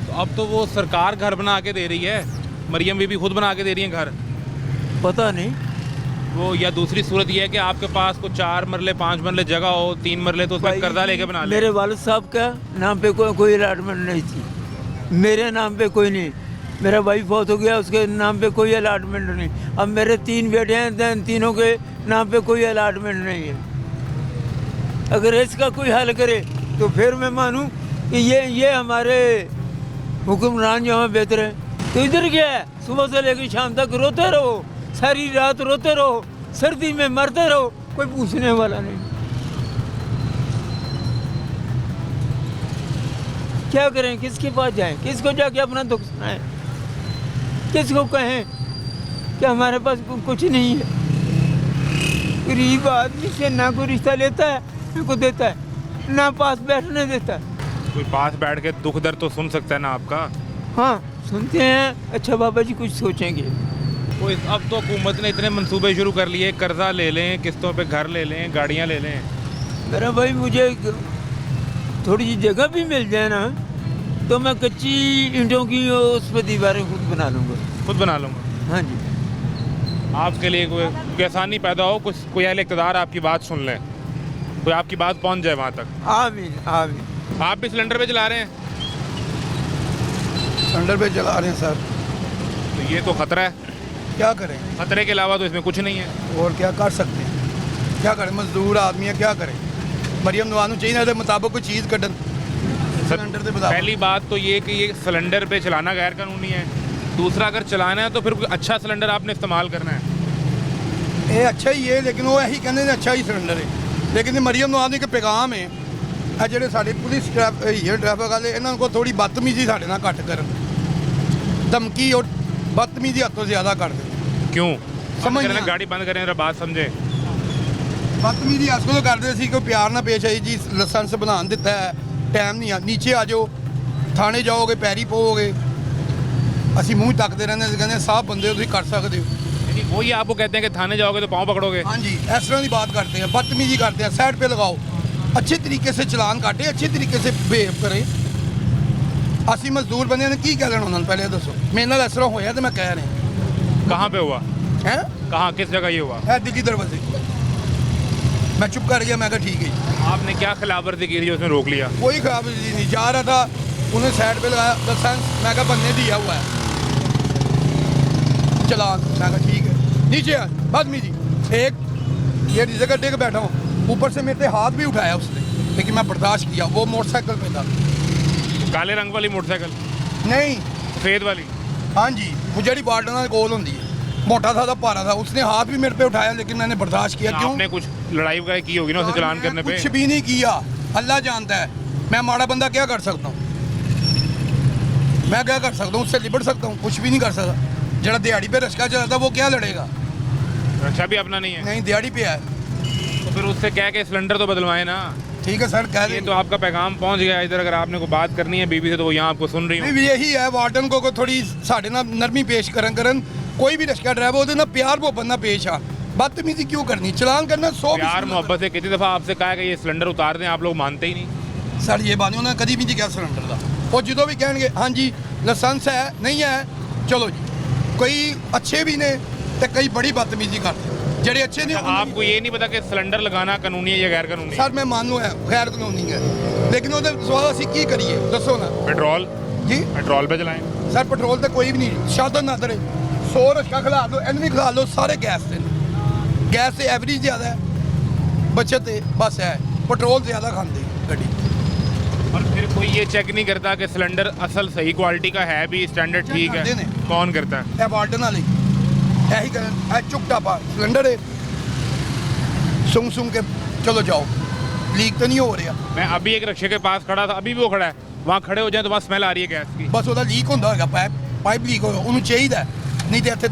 तो अब तो वो सरकार घर बना के दे रही है, मरियम बीबी खुद बना के दे रही है घर। पता नहीं वो, या दूसरी सूरत ये है कि आपके पास को 4 मरले 5 मरले जगह हो, 3 मरले तो उसमें कर्जा लेके बना ले। मेरे वालिद साहब का नाम पे कोई अलाटमेंट नहीं थी, मेरे नाम पे कोई नहीं। मेरा भाई फौत हो गया, उसके नाम पे कोई अलाटमेंट नहीं। अब मेरे 3 बेटे हैं, तीनों के नाम पे कोई अलाटमेंट नहीं है। अगर इसका कोई हल करे तो फिर मैं मानूँ कि ये हमारे हुक्मरान जो हमें बेहतर है। तो इधर क्या है, सुबह से लेकर शाम तक रोते रहो, सारी रात रोते रहो, सर्दी में मरते रहो, कोई पूछने वाला नहीं। क्या करें, किसके पास जाएं, किसको जाके अपना दुख सुनाएं, किसको कहें कि हमारे पास कुछ नहीं है। गरीब आदमी से ना कोई रिश्ता लेता है, ना को देता है, ना पास बैठने देता है। कोई पास बैठ के दुख दर्द तो सुन सकता है ना आपका। हाँ सुनते हैं, अच्छा बाबा जी कुछ सोचेंगे। कोई अब तो हुकूमत ने इतने मंसूबे शुरू कर लिए, कर्जा ले लें, किस्तों पे घर ले लें, गाड़ियाँ ले लें। मेरा भाई मुझे थोड़ी सी जगह भी मिल जाए ना, तो मैं कच्ची ईंटों की उस पर दीवारें खुद बना लूँगा। खुद बना लूँगा। हाँ जी। आपके लिए कोई आसानी पैदा हो, कुछ कोई अहले इक़्तिदार आपकी बात सुन लें, कोई आपकी बात पहुँच जाए वहाँ तक। आमीन आमीन। आप भी सिलेंडर पे चला रहे हैं? सिलेंडर पे चला रहे हैं सर। तो ये तो खतरा है। क्या करें, खतरे के अलावा तो इसमें कुछ नहीं है। और क्या कर सकते हैं, क्या करें, मजदूर आदमी है, क्या करें। मरियम नवाज ਨੂੰ चाहिए मुताबिक कोई चीज़ कटन सिलेंडर के मुताबिक। पहली बात तो ये कि ये सिलेंडर पे चलाना गैर कानूनी है। दूसरा, अगर चलाना है तो फिर कोई अच्छा सिलेंडर आपने इस्तेमाल करना है। ये अच्छा ही है, लेकिन वो यही कहते हैं अच्छा ही सिलेंडर है। लेकिन मरियम नवाज ने एक पैगाम है, ਇਹ ਜਿਹੜੇ ਸਾਡੇ ਪੁਲਿਸ ट्रैफिक वाले ਇਹਨਾਂ को थोड़ी बदतमीजी ਸਾਡੇ ਨਾਲ ਘੱਟ ਕਰਨ, धमकी और बदतमीजी हद तो ज़्यादा कर दें। क्यों? समझ समझ नहीं। गाड़ी बंद करें, जरा बात समझे। बदतमीजी ਇਸ ਕੋਲੋਂ ਕਰਦੇ ਸੀ ਕੋਈ ਪਿਆਰ ਨਾਲ ਪੇਸ਼ ਆਈ ਜੀ, ਲਾਇਸੈਂਸ ਬਣਾਉਣ ਦਿੱਤਾ ਹੈ, ਟਾਈਮ ਨਹੀਂ ਆ, ਨੀਚੇ ਆ ਜਾਓ, ਥਾਣੇ ਜਾਓਗੇ ਪੈਰੀ ਪਵੋਗੇ। ਅਸੀਂ ਮੂੰਹ ਤੱਕਦੇ ਰਹਿੰਦੇ ਸੀ, ਕਹਿੰਦੇ ਸਾਫ ਬੰਦੇ ਹੋ ਤੁਸੀਂ कर सकते हो। यानी वही आपको कहते हैं कि थाने जाओगे तो पाँव पकड़ोगे। हाँ जी, इस तरह की बात करते हैं, बदतमीजी करते हैं। साइड पे लगाओ, अच्छे तरीके से चलान काटे, अच्छे तरीके से बिहेव करें। ਅਸੀਂ ਮਜ਼ਦੂਰ ਬੰਦੇ ਨੇ ਕੀ ਕਹਿ ਲੈਣਾ ਉਹਨਾਂ ਨੂੰ, ਪਹਿਲੇ ਦੱਸੋ। ਮੇਰੇ ਨਾਲ ਇਸ ਤਰ੍ਹਾਂ ਹੋਇਆ ਤੇ ਮੈਂ ਕਹਿ ਰਿਹਾ। कहाँ पे हुआ? ਹੈ कहाँ, किस जगह ये हुआ? ਇਹ ਦਿੱਲੀ ਦਰਵਾਜ਼ੇ। मैं चुप कर गया, मैं कहा ठीक है जी। आपने क्या खिलाफवर्जी की थी जो उसने रोक लिया? कोई खराब नहीं, जा रहा था, उन्हें साइड पे लगाया लाइसेंस, मैं कहा बनने दिया हुआ है चलान, मैं कहा ठीक है, नीचे आ बदतमीजी। एक ये जगह टेक बैठा हूँ, ऊपर से मेरे पे हाथ भी उठाया उसने, लेकिन मैं बर्दाश्त किया। वो मोटरसाइकिल पे था। काले रंग वाली मोटरसाइकिल? नहीं, सफेद वाली? हाँ जी, वो जड़ी बाल्टना गोल होती है, मोटा था, भारा था। उसने हाथ भी मेरे पे उठाया, लेकिन मैंने बर्दाश्त किया। क्यों? आपने कुछ लड़ाई वगैरह की होगी ना उसे चलान करने पे? कुछ भी नहीं किया, अल्लाह जानता है। मैं माड़ा बंदा क्या कर सकता हूँ, मैं क्या कर सकता हूँ, उससे लिपट सकता हूँ? कुछ भी नहीं कर सकता। जरा दिहाड़ी पे रिक्शा चलाता वो क्या लड़ेगा? रक्षा भी अपना नहीं है? नहीं, दिहाड़ी पे है। तो फिर उससे कह के सिलेंडर तो बदलवाए ना। ठीक है सर, कह ये दें। तो आपका पैगाम पहुंच गया इधर। अगर आपने को बात करनी है बीबी से तो वो यहाँ आपको सुन रही हूँ। नहीं, यही है, वार्डन को थोड़ी साढ़े ना नरमी पेश करन। कोई भी रिक्शा ड्राइवर होते ना प्यार मोहब्बत ना पेश आ, बदतमीजी क्यों करनी, चलान करना 100 प्यार मोहब्बत से कितनी दफ़ा आपसे कहा कि ये सिलेंडर उतार दें, आप लोग मानते ही नहीं। सर ये बात उन्होंने कभी भी नहीं किया सिलेंडर का। वो जो भी कहेंगे हाँ जी लाइसेंस है, नहीं है, चलो जी। कई अच्छे भी ने तो कई बड़ी बदतमीजी करते हैं। जड़े अच्छे नहीं आपको ये नहीं पता कि सिलेंडर लगाना कानूनी है या गैर कानूनी है? सर मैं मान लो है गैर कानूनी है, लेकिन वो सवाल असं की करिए दसो ना पेट्रोल जी। पेट्रोल पे चलाएं। सर पेट्रोल तो कोई भी नहीं, शादत ना करे 100 रश्का खिला लो, एनवी खिला लो, सारे गैस से। गैस से एवरेज ज़्यादा है, बचत है, बस है, पेट्रोल ज़्यादा खाते गड्डी। और फिर कोई ये चेक नहीं करता कि सिलेंडर असल सही क्वालिटी का है भी, स्टैंडर्ड ठीक करते है? ने। कौन करता है? ਇਹ ਵਾਰਡਨ ਵਾਲੇ ਇਹੀ ਕਰਨ, ਚੁੱਪ ਟਾਪਾ ਸਿਲੰਡਰ ਹੈ, सुंग सुंग के चलो जाओ, लीक तो नहीं हो रहा। मैं अभी एक रिक्शे के पास खड़ा था, अभी भी वो खड़ा है, वहाँ खड़े हो जाए तो वहाँ स्मेल आ रही है गैस की। बस ਉਹਦਾ ਲੀਕ ਹੁੰਦਾ ਹੋਏਗਾ, ਪਾਈਪ ਲੀਕ ਹੋਇਆ, ਉਹਨੂੰ ਚਾਹੀਦਾ, नहीं तो ਇੱਥੇ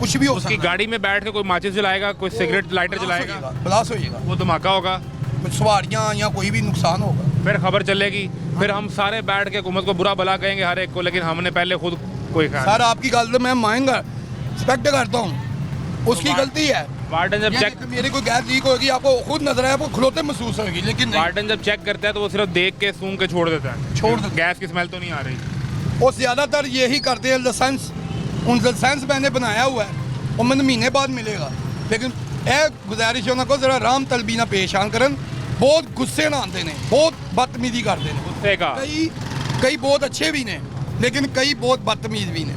कुछ भी हो उसकी सकता। गाड़ी में बैठ के कोई माचिस जलाएगा, कोई सिगरेट लाइटर जलाएगा, ब्लास्ट हो जाएगा, वो धमाका होगा, कुछ सवारियाँ या कोई भी नुकसान होगा। फिर खबर चलेगी, फिर हम सारे बैठ के हुकूमत को बुरा भला कहेंगे हर एक को, लेकिन हमने पहले खुद कोई कहा। सर आपकी गल तो मैं मानेगा, रिस्पेक्ट करता हूँ, उसकी गलती है। वार्डन जब चेक मेरी कोई गैस लीक होगी, आपको खुद नजर आए, आपको खुलोते महसूस होगी, लेकिन नहीं। वार्डन जब चेक करता है तो वो सिर्फ देख के सूंघ के छोड़ देता है, छोड़ देता है। गैस की स्मेल तो नहीं आ रही। वो ज़्यादातर यही करते हैं। लाइसेंस उन लाइसेंस मैंने बनाया हुआ है, वो मैंने महीने बाद मिलेगा, लेकिन यह गुजारिश है उन्होंने ज़रा राम तलबी ना पेश आन करन। बहुत गुस्से ना आते हैं, बहुत बदतमीजी करते हैं। गुस्से का कई बहुत अच्छे भी ने, लेकिन कई बहुत बदतमीज भी ने,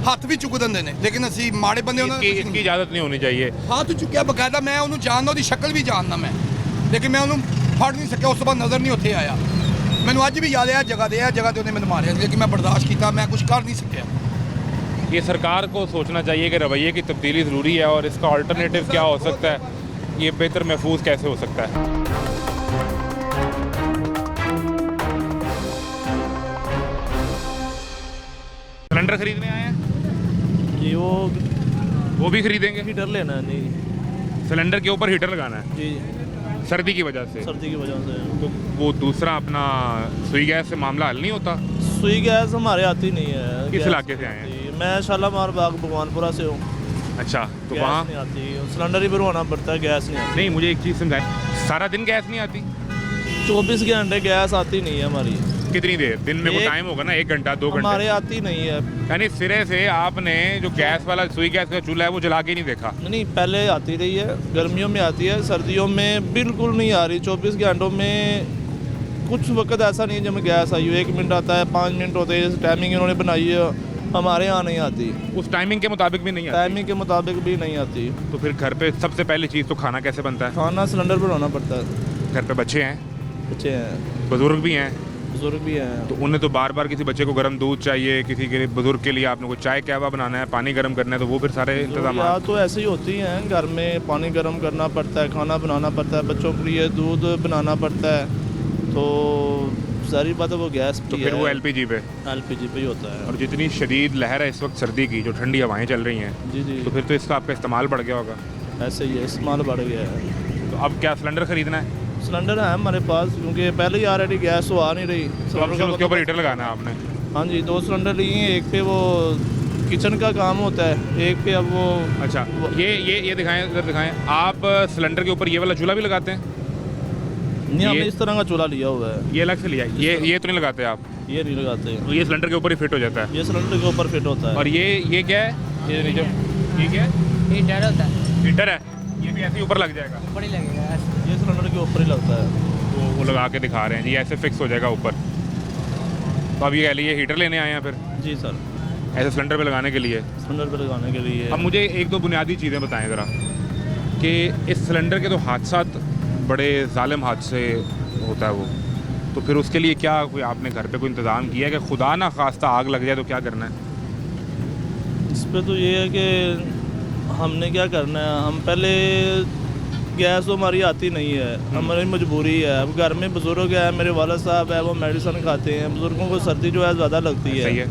हथ भी चुक देंगे ने, लेकिन असी माड़े बंदे इसकी इजाज़त नहीं होनी चाहिए। हाथ चुक्या बकायदा, मैं उन्होंने जानना, उसकी शक्ल भी जानना मैं, लेकिन मैं उन्होंने फड़ नहीं सकिया। उस बाद नज़र नहीं उत्थे आया, मैंने अज भी याद है जगह ते उन्हें मैंने मारिया, लेकिन मैं बर्दाश्त किया, मैं कुछ कर नहीं सकिया। ये सरकार को सोचना चाहिए कि रवैये की तब्दीली ज़रूरी है, और इसका अल्टरनेटिव क्या हो सकता है। ये बेहतर महफूज कैसे हो सकता है? सिलेंडर खरीदने आए हैं? जी वो भी खरीदेंगे? हीटर लेना है जी। सिलेंडर के ऊपर हीटर लगाना है जी सर्दी की वजह से। सर्दी की वजह से। तो वो दूसरा अपना सुई गैस से मामला हल नहीं होता? सुई गैस हमारे आती नहीं है। किस गैस इलाके से आए हैं? जी, मैं शालामार बाग भगवानपुरा से हूँ। अच्छा, तो गैस वहाँ नहीं आती, सिलेंडर ही भरवाना पड़ता है, गैस नहीं आती। नहीं, मुझे एक चीज़ समझाएं, सारा दिन गैस नहीं आती? 24 घंटे गैस आती नहीं है हमारी। कितनी देर दिन में? वो एक- टाइम होगा ना, 1 घंटा 2 हमारे घंटे। आती नहीं है। यानी सिरे से आपने जो गैस वाला सुई गैस का चूल्हा है वो जला के नहीं देखा? नहीं, पहले आती रही है, गर्मियों में आती है, सर्दियों में बिल्कुल नहीं आ रही। 24 घंटों में कुछ वक्त ऐसा नहीं है जब गैस आई हो। 1 मिनट आता है, 5 मिनट होते हैं, जैसे टाइमिंग इन्होंने बनाई है, हमारे यहाँ नहीं आती। उस टाइमिंग के मुताबिक भी नहीं आती? टाइमिंग के मुताबिक भी नहीं आती। तो फिर घर पे सबसे पहली चीज़ तो खाना कैसे बनता है? खाना सिलेंडर बनाना पड़ता है। घर पे बच्चे हैं, बच्चे हैं, बुजुर्ग भी हैं, बुजुर्ग भी हैं। तो उन्हें तो बार बार किसी बच्चे को गर्म दूध चाहिए, किसी के लिए बुजुर्ग के लिए आपने को चाय कहवा बनाना है, पानी गर्म करना है, तो वो फिर सारे इंतजाम। या तो ऐसे ही होती हैं, घर में पानी गर्म करना पड़ता है, खाना बनाना पड़ता है, बच्चों के लिए दूध बनाना पड़ता है, तो सारी बात है वो गैस तो पे फिर वो है, एलपीजी पे। एलपीजी पे ही होता है। और जितनी शदीद लहर है इस वक्त सर्दी की, जो ठंडी हवाएं चल रही हैं, जी जी, तो फिर तो इसका आपका इस्तेमाल बढ़ गया होगा। ऐसे ही है, इस्तेमाल बढ़ गया है। तो अब क्या सिलेंडर खरीदना है? सिलेंडर है हमारे पास, क्योंकि पहले ही ऑलरेडी गैस तो आ नहीं रही। तो अब फिर उसके ऊपर हीटर लगाना है आपने? हाँ जी, 2 सिलेंडर लिए हैं, एक पे वो किचन का काम होता है, एक पे अब वो। अच्छा, ये दिखाएं, इधर दिखाएं। आप सिलेंडर के ऊपर ये वाला चूल्हा भी लगाते हैं? नहीं, हमने ये- इस तरह का चूल्हा लिया हुआ है। ये अलग से लिया है? ये तो नहीं लगाते आप? ये नहीं लगाते हैं, तो ये सिलेंडर के ऊपर ही फिट हो जाता है? ये सिलेंडर के ऊपर फिट होता है। और ये क्या है? ये नीचे ये क्या है? हीटर होता है, हीटर है? ये भी ऐसे ही ऊपर लग जाएगा? ऊपर ही लगेगा ऐसे। ये सिलेंडर के ऊपर ही लगता है। तो वो लगा के दिखा रहे हैं जी, ऐसे फिक्स हो जाएगा ऊपर। तो अब ये कह लीजिए हीटर लेने आए हैं फिर जी सर, ऐसे सिलेंडर पे लगाने के लिए? सिलेंडर पे लगाने के लिए। अब मुझे एक दो बुनियादी चीज़ें बताएं ज़रा, कि इस सिलेंडर के तो हादसात बड़े ज़ालिम हादसे होता है वो, तो फिर उसके लिए क्या कोई आपने घर पे कोई इंतज़ाम किया है कि खुदा ना खास्ता आग लग जाए तो क्या करना है? इस पे तो ये है कि हमने क्या करना है, हम पहले गैस तो हमारी आती नहीं है, हमारी मजबूरी है। अब घर में बुजुर्ग है, मेरे वाला साहब है, वो मेडिसिन खाते हैं, बुजुर्गों को सर्दी जो है ज़्यादा लगती है। सही है।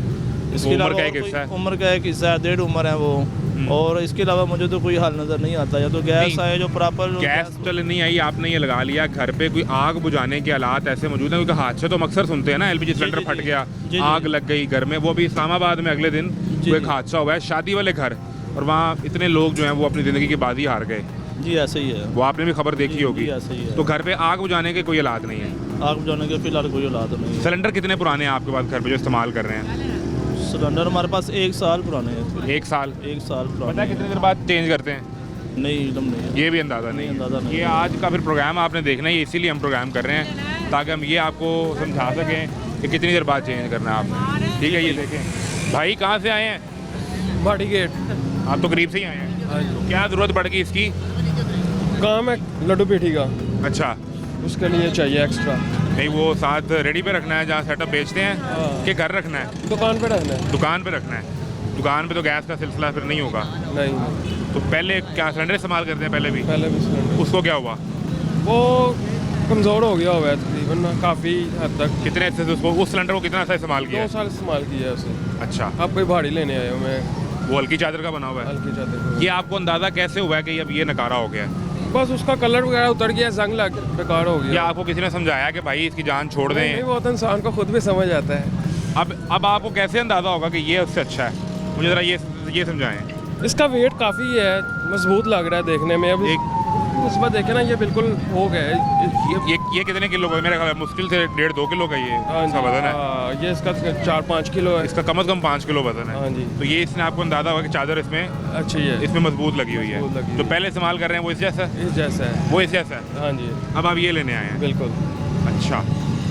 इसके वो उम्र अलावा का और एक हिस्सा कोई- है। उम्र का एक हिस्सा है, 1.5 उम्र है वो। और इसके अलावा मुझे तो कोई हल नज़र नहीं आता, या तो गैस नहीं, आए जो प्रॉपर गैस चल नहीं आई, आपने ये लगा लिया, घर पे कोई आग बुझाने के हालात ऐसे मौजूद हैं? क्योंकि हादसे तो हम अक्सर सुनते हैं ना, एलपीजी सिलेंडर जी, फट जी। गया, जी, जी। आग लग गई घर में। वो भी इस्लामाबाद में अगले दिन जी, कोई एक जी। हादसा हुआ है, शादी वाले घर, और वहाँ इतने लोग जो हैं वो अपनी ज़िंदगी की बाजी हार गए। जी ऐसे ही है। वो आपने भी खबर देखी जी, होगी। जी, ऐसे ही है। तो घर पे आग बुझाने के कोई हालात नहीं है? आग बुझाने के फिलहाल कोई औलाद नहीं है। सिलेंडर कितने पुराने हैं आपके पास घर पे जो इस्तेमाल कर रहे हैं? सिलेंडर हमारे पास 1 साल पुराने हैं। 1 साल? 1 साल पता पुराने है कितनी देर बाद चेंज करते हैं? नहीं, एकदम नहीं है। ये भी अंदाज़ा नहीं अंदाज़ा है। नहीं ये है। आज का फिर प्रोग्राम आपने देखना है, इसीलिए हम प्रोग्राम कर रहे हैं, ताकि हम ये आपको समझा सकें कि कितनी देर बाद चेंज करना है आपने। ठीक है, ये देखें भाई, कहाँ से आए हैं? भाटी गेट। आप तो करीब से ही आए हैं। हाँ जी। क्या ज़रूरत पड़ गई इसकी? काम है लड्डू पेठी का, अच्छा, उसके लिए चाहिए एक्स्ट्रा। नहीं वो साथ रेडी पे रखना है जहाँ सेटअप बेचते हैं, हाँ। कि घर रखना है? दुकान पे रखना है। दुकान पे रखना है। दुकान पे तो गैस का सिलसिला फिर नहीं होगा। नहीं, तो पहले क्या सिलेंडर इस्तेमाल करते हैं? पहले भी पहले भी सिलेंडर उसको क्या हुआ? वो कमज़ोर हो गया हुआ है तकरीबन ना, काफ़ी हद तक। कितने अच्छे से उसको, उस सिलेंडर को कितना सा इस्तेमाल किया 2 है? साल इस्तेमाल किया है उसे। अच्छा, अब कोई भाड़ी लेने आया हूँ मैं, वो हल्की चादर का बना हुआ है। हल्की चादर। ये आपको अंदाज़ा कैसे हुआ है कि अब ये नकारा हो गया है? बस उसका कलर वगैरह उतर गया, जंग लग बेकार हो या गया। आपको किसी ने समझाया कि भाई इसकी जान छोड़ नहीं, दें? वो तो इंसान को खुद भी समझ आता है। अब आपको कैसे अंदाज़ा होगा कि ये उससे अच्छा है? मुझे ज़रा ये समझाएं। इसका वेट काफ़ी है, मजबूत लग रहा है देखने में। अब उस पर देखे ना, ये बिल्कुल हो गया है। ये कितने किलो का है? मेरे ख्याल में मुश्किल से 1.5-2 किलो का ये हाँ इसका जी, वजन है। हाँ, ये इसका 4-5 किलो है। इसका कम से कम 5 किलो वजन है। हाँ जी, तो ये इसने आपको अंदाज़ा होगा कि चादर इसमें अच्छी है, इसमें मजबूत लगी हुई है। मजबूत लगी जो हुई। पहले इस्तेमाल कर रहे हैं वो इस जैसा है? इस जैसा है। वो इस जैसा है। हाँ जी, अब आप ये लेने आए हैं? बिल्कुल। अच्छा,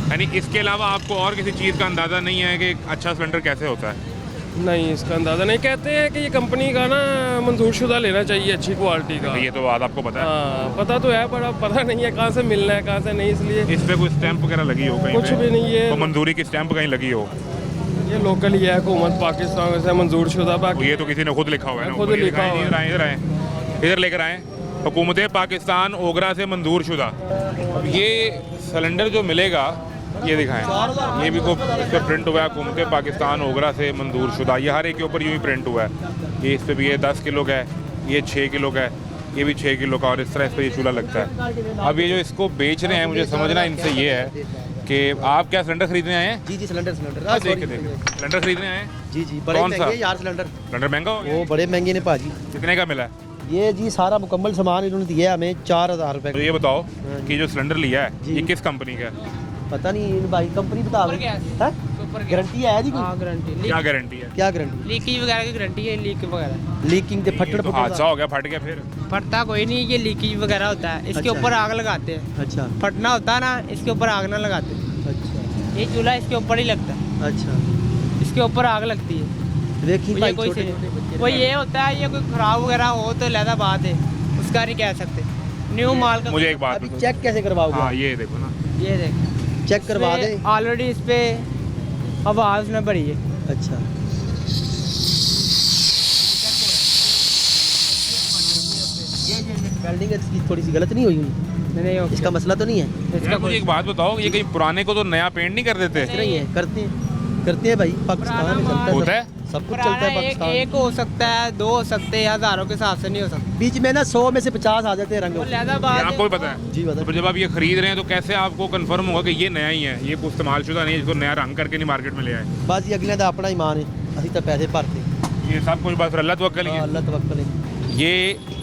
यानी इसके अलावा आपको और किसी चीज़ का अंदाज़ा नहीं है कि अच्छा सिलेंडर कैसे होता है? नहीं, इसका अंदाज़ा नहीं। कहते हैं कि ये कंपनी का ना मंजूरशुदा लेना चाहिए, अच्छी क्वालिटी का। ये तो बात आपको पता है। हाँ, पता तो है, पर अब पता नहीं है कहाँ से मिलना है, कहाँ से नहीं, इसलिए इस पे कोई स्टैंप वगैरह लगी हो कहीं कुछ पे? भी नहीं है। तो मंजूरी की स्टैंप कहीं लगी हो? ये लोकल ही है, हुकूमत पाकिस्तान से मंजूरशुदा। ये तो किसी ने खुद लिखा हुआ है ना? खुद ऊपर ये लिखा दिखाएं, हुआ है। इधर आए, इधर आए, इधर लेकर आए। हुकूमत पाकिस्तान ओगरा से मंजूर शुदा। अब ये सिलेंडर जो मिलेगा ये दिखाएं, ये भी को इस पर प्रिंट हुआ है हुकूमत पाकिस्तान ओगरा से मंजूर शुदा। ये हर एक के ऊपर यूँ ही प्रिंट हुआ है। ये इस पर भी ये 10 किलो का है, ये 6 किलो का है, ये भी 6 किलो का, और इस तरह इस पर ये चूल्हा लगता है। अब ये जो इसको बेच रहे हैं, मुझे समझना इनसे ये है कि आप क्या सिलेंडर खरीदने आए हैं? जी सिलेंडर देखे सिलेंडर खरीदने आए हैं? जी बड़े कौन सा? महंगे यार सिलेंडर सिलेंडर महंगा हो गया? वो बड़े महंगे ने भाजी। कितने का मिला है? ये जी सारा मुकम्मल सामान इन्होंने दिया हमें 4000 रुपए तो का। ये बताओ कि जो सिलेंडर लिया है जी। ये किस कंपनी का है? पता नहीं भाई कंपनी बता सुपर गैस। गारंटी है जी कोई? हाँ गारंटी। क्या गारंटी है? क्या गारंटी? लीकेज वगैरह की गारंटी है, लीक वगैरह। लीकिंग ते फटड़ ये तो हादसा हो गया, फट गया फिर। फटता कोई नहीं, ये लीकेज वगैरह होता है, इसके अच्छा। ऊपर आग लगाते हैं। अच्छा फटना होता है ना, इसके ऊपर आग ना लगाते। अच्छा ये चूल्हा इसके ऊपर ही लगता है, अच्छा इसके ऊपर आग लगती है। देखिए ये भाई कोई छोटे से छोटे बच्चे वो ये होता है, ये कोई खराब वगैरह हो तो लहदा बात है, उसका नहीं कह सकते। न्यू माल का मुझे एक बात अभी बताओ। चेक कैसे करवाओगे? हाँ ये देखो ना, ये देख चेक करवा दे। ऑलरेडी इस पे हवा उसने भरी है। अच्छा वेल्डिंग इसकी थोड़ी सी गलत नहीं हुई हुई? नहीं होगी। इसका मसला तो नहीं है? इसका यार मुझे कोई एक बात बताओ, ये कहीं पुराने को तो नया पेंट नहीं कर देते? नहीं है, करते हैं भाई, पाकिस्तान में चलता है होता सब। है? सब कुछ चलता पुराना है पाकिस्तान। एक हो सकता है, 2 हो सकते हैं, हज़ारों के हिसाब से नहीं हो सकता। बीच में ना 100 में से 50 आ जाते हैं रंग। वो लहदा ये बात आपको भी पता है? जी बता। तो जब आप ये खरीद रहे हैं तो कैसे आपको कंफर्म होगा कि ये नया ही है, ये कोई इस्तेमाल शुदा नहीं है जिसको नया रंग करके नहीं मार्केट में ले आए? बस ये अगले का अपना ईमान है, अभी तो पैसे भरते। ये सब कुछ बस अल्लाह तवक्कल ही है। अल्लाह तवक्कल है। ये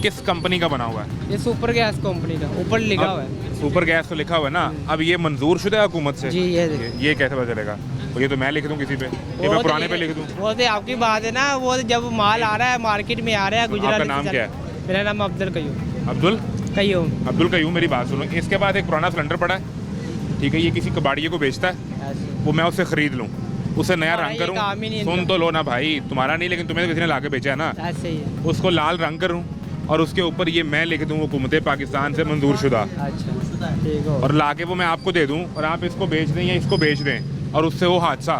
किस कंपनी का बना हुआ है? ये सुपर गैस कंपनी का ऊपर लिखा हुआ है। सुपर गैस तो लिखा हुआ है ना, अब ये मंजूर शुदा है हुकूमत से? जी ये देखिए। ये कैसे पता चलेगा? और ये तो मैं लिख दूं किसी पे, ये मैं पुराने पे लिख दूं? वो तो आपकी बात है ना, वो तो जब माल आ रहा है मार्केट में आ रहा है गुजरात। आपका नाम क्या है? मेरा नाम अब्दुल कयूम। अब्दुल कयूम कयूम। मेरी बात सुनो, इसके बाद एक पुराना सिलेंडर पड़ा है, ठीक है, ये किसी कबाड़िए को बेचता है, वो मैं उससे खरीद लूँ, उसे नया हमारा रंग ये करूँ, काम ही नहीं सुन इनका। तो लो ना भाई, तुम्हारा नहीं लेकिन तुम्हें तो किसी ने ला के बेचा है ना, ऐसे ही है। उसको लाल रंग करूँ और उसके ऊपर ये मैं लिख दूँ हुकूमत पाकिस्तान से मंजूर शुदा, अच्छा ठीक हो। और ला के वो मैं आपको दे दूँ और आप इसको बेच दें या इसको बेच दें और उससे वो हादसा,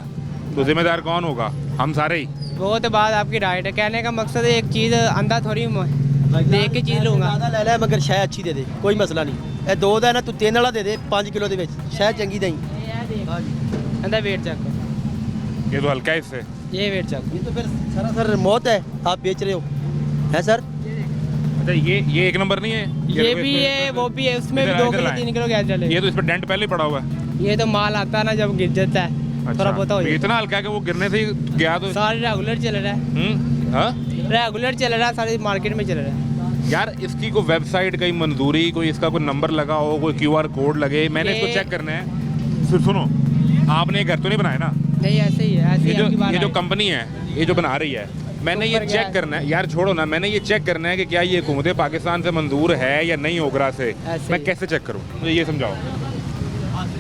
तो जिम्मेदार कौन होगा? हम सारे ही। वो तो बात आपकी राइट है, कहने का मकसद है एक चीज़ अंधा थोड़ी देख के चीज़ लूँगा। ज़्यादा ले ले मगर शह अच्छी दे दे, कोई मसला नहीं। ए 2 ਦਾ ਨਾ ਤੂੰ 3 ਵਾਲਾ ਦੇ ਦੇ 5 ਕਿਲੋ ਦੇ ਵਿੱਚ, ਸ਼ਹ ਚੰਗੀ ਦੇਈ। अंधा वेट चेक करो, ये तो हल्का है इससे। ये वेट चेक ये तो फिर सरासर मौत है, आप बेच रहे हो है सर? अच्छा ये 1 नंबर नहीं है? ये भी है, वो भी है, उसमें भी 2 किलो 3 किलो गैस डले। ये तो इस पर डेंट पहले ही पड़ा हुआ है। ये तो माल आता है ना जब गिर जाता है, थोड़ा बहुत हो तो जाता इतना हल्का है कि वो गिरने से ही गया तो। है। सारे रेगुलर चल रहा है, हाँ? रेगुलर चल रहा है, सारी मार्केट में चल रहा है। यार इसकी कोई वेबसाइट कहीं मंजूरी, कोई इसका कोई नंबर लगा हो, कोई QR कोड लगे, मैंने इसको ये- चेक करना है। फिर सुनो, आपने ये घर तो नहीं बनाया ना? नहीं ऐसे ही है, ऐसे ही आपकी बात ये जो है। कंपनी है, ये जो बना रही है, मैंने ये सुपर चेक गैस। करना है। यार छोड़ो ना, मैंने ये चेक करना है कि क्या ये हुकूमत पाकिस्तान से मंजूर है या नहीं ओगरा से। ऐसे मैं ही। कैसे चेक करूँ, मुझे ये समझाओ।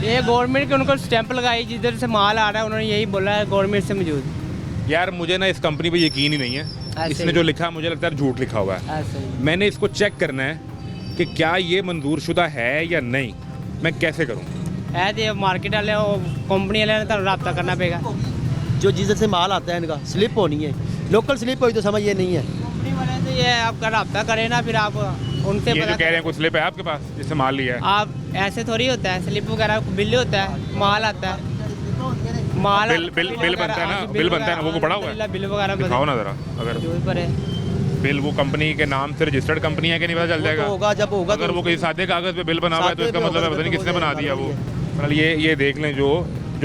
ये गवर्नमेंट के उनको स्टैंप लगाई, जिधर से माल आ रहा है उन्होंने यही बोला है गवर्नमेंट से मौजूद। यार मुझे ना इस कंपनी पे यकीन ही नहीं है, ऐसे इसने ही। जो लिखा है मुझे लगता है झूठ लिखा हुआ है। ऐसे ही मैंने इसको चेक करना है कि क्या ये मंजूर शुदा है या नहीं, मैं कैसे करूँ? है तो मार्केट वाले कंपनी वाले ने तो रब्ता करना पड़ेगा। जो जिधर से माल आता है इनका स्लिप होनी है, लोकल स्लिप हुई तो समझ ये नहीं है। कंपनी वाले से ये आपका रब्ता करे ना, फिर आप उनसे ये जो पता कह रहे हैं कुछ स्लिप है आपके पास जिससे माल लिया है? आप ऐसे थोड़ी होता है, स्लिप वगैरह बिल होता है, माल आता है, माल बिल बनता है ना, बिल बनता है ना, वो को पड़ा हुआ है? बिल वगैरह दिखाओ ना जरा, अगर जो भी पर है बिल वो कंपनी के नाम से रजिस्टर्ड कंपनी है कि नहीं पता चल वो जाएगा? तो होगा, जब होगा अगर तो वो किसी सादे कागज पे बिल बना हुआ है तो सादे इसका पे मतलब है होगा पता नहीं तो किसने वो बना दिया वो। मालूम मतलब ये देख लें, जो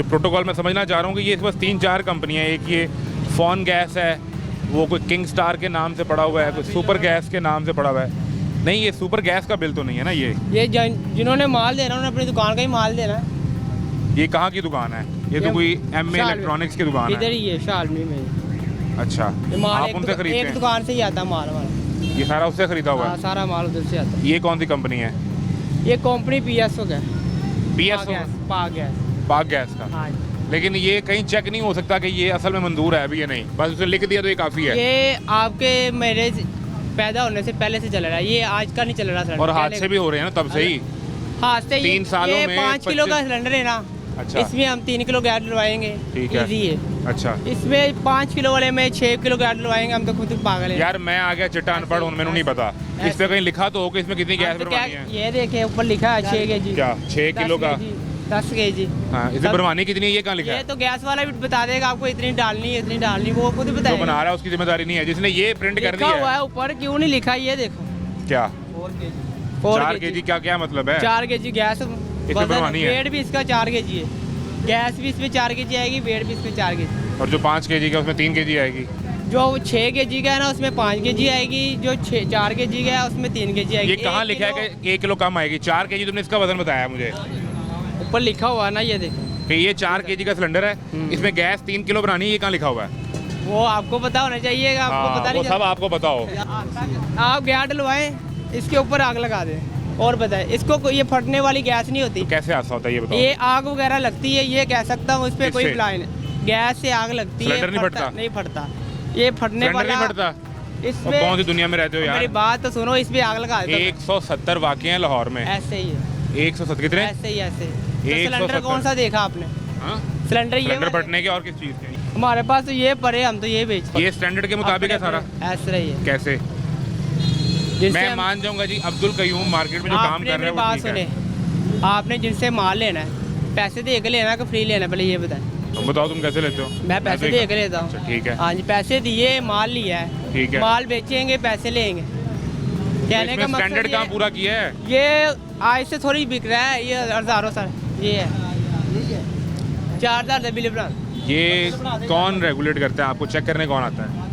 प्रोटोकॉल मैं समझना चाह रहा हूँ कि ये बस 3-4 कंपनियाँ, एक ये फोन गैस है, वो कोई किंग स्टार के नाम से पड़ा हुआ है, कोई सुपर गैस के नाम से पड़ा हुआ है। नहीं, ये सुपर गैस का बिल तो नहीं है ना ये? जिन्होंने माल देना उन्होंने अपनी दुकान का ही माल देना। ये कहाँ की दुकान है? ये तो कोई MA इलेक्ट्रॉनिक्स की दुकान इधर है। ही है शालमी में। अच्छा, ये माल आप उनसे खरीदते एक हैं? दुकान से ही आता है माल हमारा। ये सारा उससे खरीदा हुआ हाँ, है? सारा माल उधर से आता ये कौन सी कंपनी है? है। ये कंपनी PSO का है, PSO? पाक गैस। पाक गैस का? हाँ लेकिन ये कहीं चेक नहीं हो सकता कि ये असल में मंजूर है अभी या नहीं, बस उसे लिख दिया तो ये काफ़ी है। ये आपके मेरे पैदा होने से पहले से चल रहा है, ये आज का नहीं चल रहा सिलेंडर। और हादसे भी हो रहे हैं ना तब से ही। हादसे 3 सालों में 5 किलो का सिलेंडर है ना, अच्छा। इसमें हम 3 किलो गैस डलवाएंगे, ठीक है। ईजी है। अच्छा इसमें 5 किलो वाले में 6 किलो गैस डलवाएंगे, हम तो खुद पागल है यार मैं आ गया चिट्टा अनपढ़ हूँ, मैंने नहीं पता इस पे कहीं लिखा तो हो कि इसमें कितनी गैस तो क्या भरवानी है। ये देखे ऊपर लिखा है 6 kg। क्या 6 किलो का? 10 kg। हाँ इसे भरवानी कितनी है ये कहाँ लिखा ये है? तो गैस वाला भी बता देगा आपको इतनी डालनी है, इतनी डालनी, वो खुद जो बताएगा। बना रहा है उसकी जिम्मेदारी नहीं है, जिसने ये प्रिंट कर लिखा दिया हुआ है। है ऊपर, क्यों नहीं लिखा ये देखो। क्या 4 4 kg क्या क्या मतलब है? 4 kg गैस, भरवानी है। वेट भी इसका 4 kg है, गैस भी इसमें 4 kg आएगी, वेट भी इसमें 4 kg। और जो 5 kg का उसमें 3 kg आएगी। जो 6 kg का है ना उसमें 5 kg आएगी, जो 4 kg का है उसमें 3 kg आएगी। ये कहाँ लिखा है कि 1 किलो कम आएगी? 4 kg तुमने इसका वजन बताया मुझे ऊपर लिखा हुआ है ना, ये देखो। कि ये 4 kg का सिलेंडर है, इसमें गैस 3 किलो बनानी है, ये कहाँ लिखा हुआ है? वो आपको पता होना चाहिए, आपको पता वो नहीं सब आपको बताओ। आप गैस डलवाएं, इसके ऊपर आग लगा दें और बताएं। इसको ये फटने वाली गैस नहीं होती, तो कैसे हादसा होता है ये बताओ? ये आग वगैरह लगती है, ये कह सकता हूँ, इस पे कोई किससे? प्लान गैस से आग लगती है। सिलेंडर नहीं फटता? नहीं फटता, ये फटने सिलेंडर वाला नहीं फटता? और इसमें। कौन सी दुनिया में रहते हो मेरी यार? बात तो सुनो, इस पे आग लगा देता हूँ। 170 वाक़े हैं लाहौर में। ऐसे ही है, 170 कितने? ऐसे ही ऐसे। तो 170 सिलेंडर कौन सा देखा आपने? हाँ? सिलेंडर ये सिलेंडर वाले। फटने के और किस चीज़ के? हमारे पास तो ये पड़े, हम तो ये बेचते ये स्टैंडर्ड के मुताबिक है सारा? ऐसे ही है। कैसे? जिनसे मैं हम- मान जाऊंगा जी, अब्दुल कयूम मार्केट में जो काम आपने कर रहे मेरी हैं वो बात ठीक है। सुने, आपने जिनसे माल लेना है, पैसे दे के लेना कि फ्री लेना, पहले ये बताएं। तुम बताओ तुम कैसे लेते हो? मैं पैसे तो दे के लेता हूँ। अच्छा, ठीक है। हाँ जी, पैसे दिए, माल लिया है, ठीक है। माल बेचेंगे, पैसे लेंगे। कहने का इसमें मकसद स्टैंडर्ड कहाँ पूरा किया है? ये आज से थोड़ी बिक रहा है, ये हजारों सर ये है 4000 से बिल बना। ये कौन रेगुलेट करता है आपको? चेक करने कौन आता है?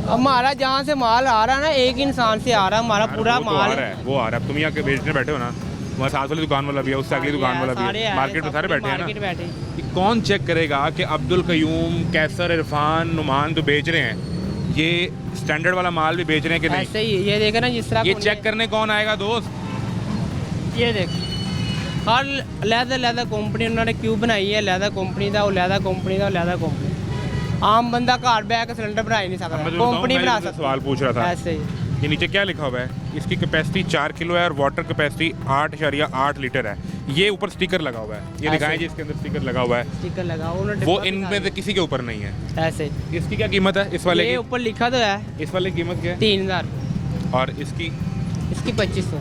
हमारा जहाँ से माल आ रहा है ना, एक इंसान से आ रहा है हमारा पूरा वो तो माल। आ रहा है, वो आ रहा है। तुम यहाँ के बेचने बैठे हो ना, वहाँ साथ वाली दुकान वाला भी है, उससे अगली दुकान वाला भी है, मार्केट में सारे बैठे हैं मार्केट ना। बैठे। ये कौन चेक करेगा कि अब्दुल कयूम, कैसर, इरफान, नुमान जो बेच रहे हैं ये स्टैंडर्ड वाला माल भी बेच रहे हैं कि नहीं? ऐसे ही ये देखा ना, जिस तरह ये को चेक करने कौन आएगा दोस्त? ये देख, हर लहदा कंपनी उन्होंने क्यों बनाई है, लहदा कंपनी का, वो लहदा कंपनी का, लहदा कंपनी। आम बंदा घर बैठ के सिलेंडर बना ही नहीं सकता, मैं तो कंपनी बना तुमसे सकती। सवाल पूछ रहा था। ऐसे ही ये नीचे क्या लिखा हुआ है? इसकी कैपेसिटी 4 किलो है और वाटर कैपेसिटी 8.8 लीटर है। ये ऊपर स्टिकर लगा हुआ है, ये ऐसे। दिखाएं जी, इसके अंदर स्टिकर लगा हुआ है। स्टिकर लगा, उन्होंने वो डिब्बा इनमें दिखा से किसी के ऊपर नहीं है। दिया। ऐसे इसकी क्या कीमत है इस वाले ये की? ऊपर लिखा तो है इस वाले की कीमत क्या है? 3000, और इसकी? इसकी 2500,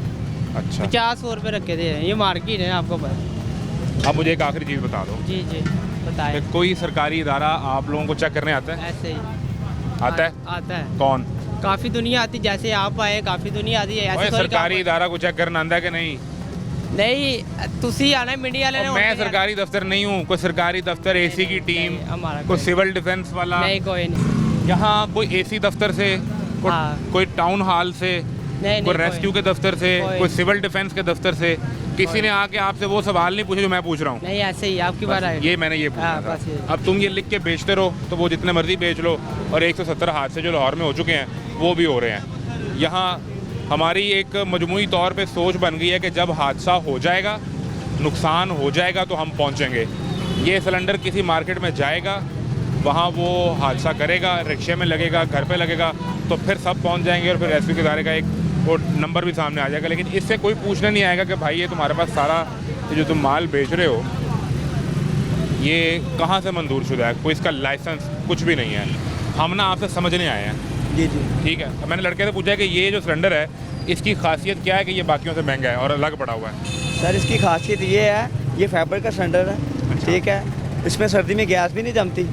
अच्छा 50 रुपये रखे थे। ये मार्केट है, आपको पता। अब मुझे एक आखिरी चीज़ बता दो जी जी बताए। कि कोई सरकारी इदारा आप लोगों को चेक करने आता है? ऐसे ही आता है? आता है, कौन? काफ़ी दुनिया आती, जैसे आप आए काफ़ी दुनिया आती है। ओए, ऐसे थोड़ी सरकारी काम- इदारा को चेक करना आंदा है कि नहीं? नहीं, तुसी आना मीडिया वाले ने। और मैं सरकारी दफ्तर नहीं हूँ, कोई सरकारी दफ्तर एसी की टीम, हमारा कोई सिविल डिफेंस वाला, नहीं, कोई नहीं। यहाँ कोई एसी दफ्तर से, हाँ। कोई टाउन हॉल से, नहीं, कोई कोई रेस्क्यू के दफ्तर से, कोई- कोई सिविल डिफेंस के दफ्तर से किसी ने आके आपसे वो सवाल नहीं पूछे जो मैं पूछ रहा हूँ? नहीं, ऐसे ही आपकी बात आई। ये मैंने ये पूछा हाँ, था। बस ये। अब तुम ये लिख के बेचते रहो तो वो जितने मर्जी बेच लो, और 170 हादसे जो लाहौर में हो चुके हैं वो भी हो रहे हैं। यहाँ हमारी एक मजमूई तौर पे सोच बन गई है कि जब हादसा हो जाएगा, नुकसान हो जाएगा तो हम पहुँचेंगे। ये सिलेंडर किसी मार्केट में जाएगा, वहाँ वो हादसा करेगा, रिक्शे में लगेगा, घर पे लगेगा, तो फिर सब पहुँच जाएंगे और फिर रेस्क्यू के इदारे का एक वो नंबर भी सामने आ जाएगा। लेकिन इससे कोई पूछने नहीं आएगा कि भाई ये तुम्हारे पास सारा ये जो तुम माल बेच रहे हो ये कहाँ से मंजूर शुदा है, कोई इसका लाइसेंस कुछ भी नहीं है। हम ना आपसे समझने आए हैं। जी जी। ठीक है, तो मैंने लड़के से पूछा कि ये जो सिलेंडर है इसकी खासियत क्या है कि ये बाकियों से महंगा है और अलग पड़ा हुआ है? सर इसकी खासियत ये है, ये फाइबर का सिलेंडर है, अच्छा। ठीक है। इसमें सर्दी में गैस भी नहीं जमती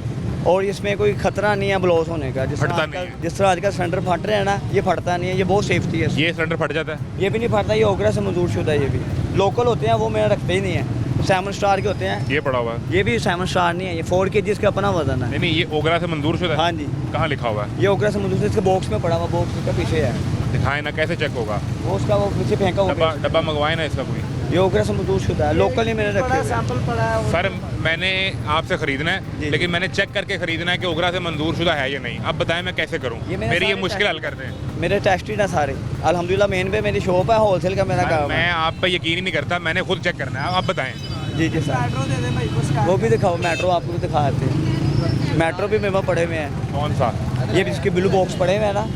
और इसमें कोई खतरा नहीं है ब्लॉस होने का। फटता नहीं है। जिस तरह आजकल सिलेंडर फट रहे हैं ना, ये फटता नहीं है, ये बहुत सेफ्टी है। ये सिलेंडर फट जाता है? ये भी नहीं फटता, ये ओगरा से मंजूर शुदा है। ये भी लोकल होते हैं, वो मेरा रखते ही नहीं है, 7 स्टार के होते हैं। ये पड़ा हुआ है? ये भी 7 स्टार नहीं है, ये 4 kg इसका अपना वजन है। नहीं नहीं, ये ओगरा से मंजूर शुदा है? हाँ जी, कहाँ लिखा हुआ है? ये ओगरा से मंजूर, इसके बॉक्स में पड़ा हुआ, बॉक्स इसका पीछे है। दिखाएं ना, कैसे चेक होगा? वो उसका वो पीछे फेंका हुआ डब्बा है। डब्बा मंगवाए ना इसका कोई? ये ओगरा से मंजूर शुदा है, लोकल ही मैंने रखे हुए हैं। सर मैंने आपसे खरीदना है, जी। लेकिन मैंने चेक करके खरीदना है कि ओगरा से मंजूर शुदा है या नहीं। अब बताएं मैं कैसे करूं? ये मेरे मेरी ये सारे मुश्किल हल टेस्ट- कर दें। मेरे टेस्टेड है सारे अल्हम्दुलिल्लाह। मेन पे मेरी शॉप है, होलसेल का मेरा काम मैं है। आप पे यकीन ही नहीं करता, मैंने खुद चेक करना है। आप बताएं। जी जी सर, वो भी दिखाओ, मेट्रो आपको भी दिखा देते हैं। मेट्रो भी मेरे पास पड़े हुए हैं, कौन सा? ये भी इसके ब्लू बॉक्स पड़े हुए हैं ना।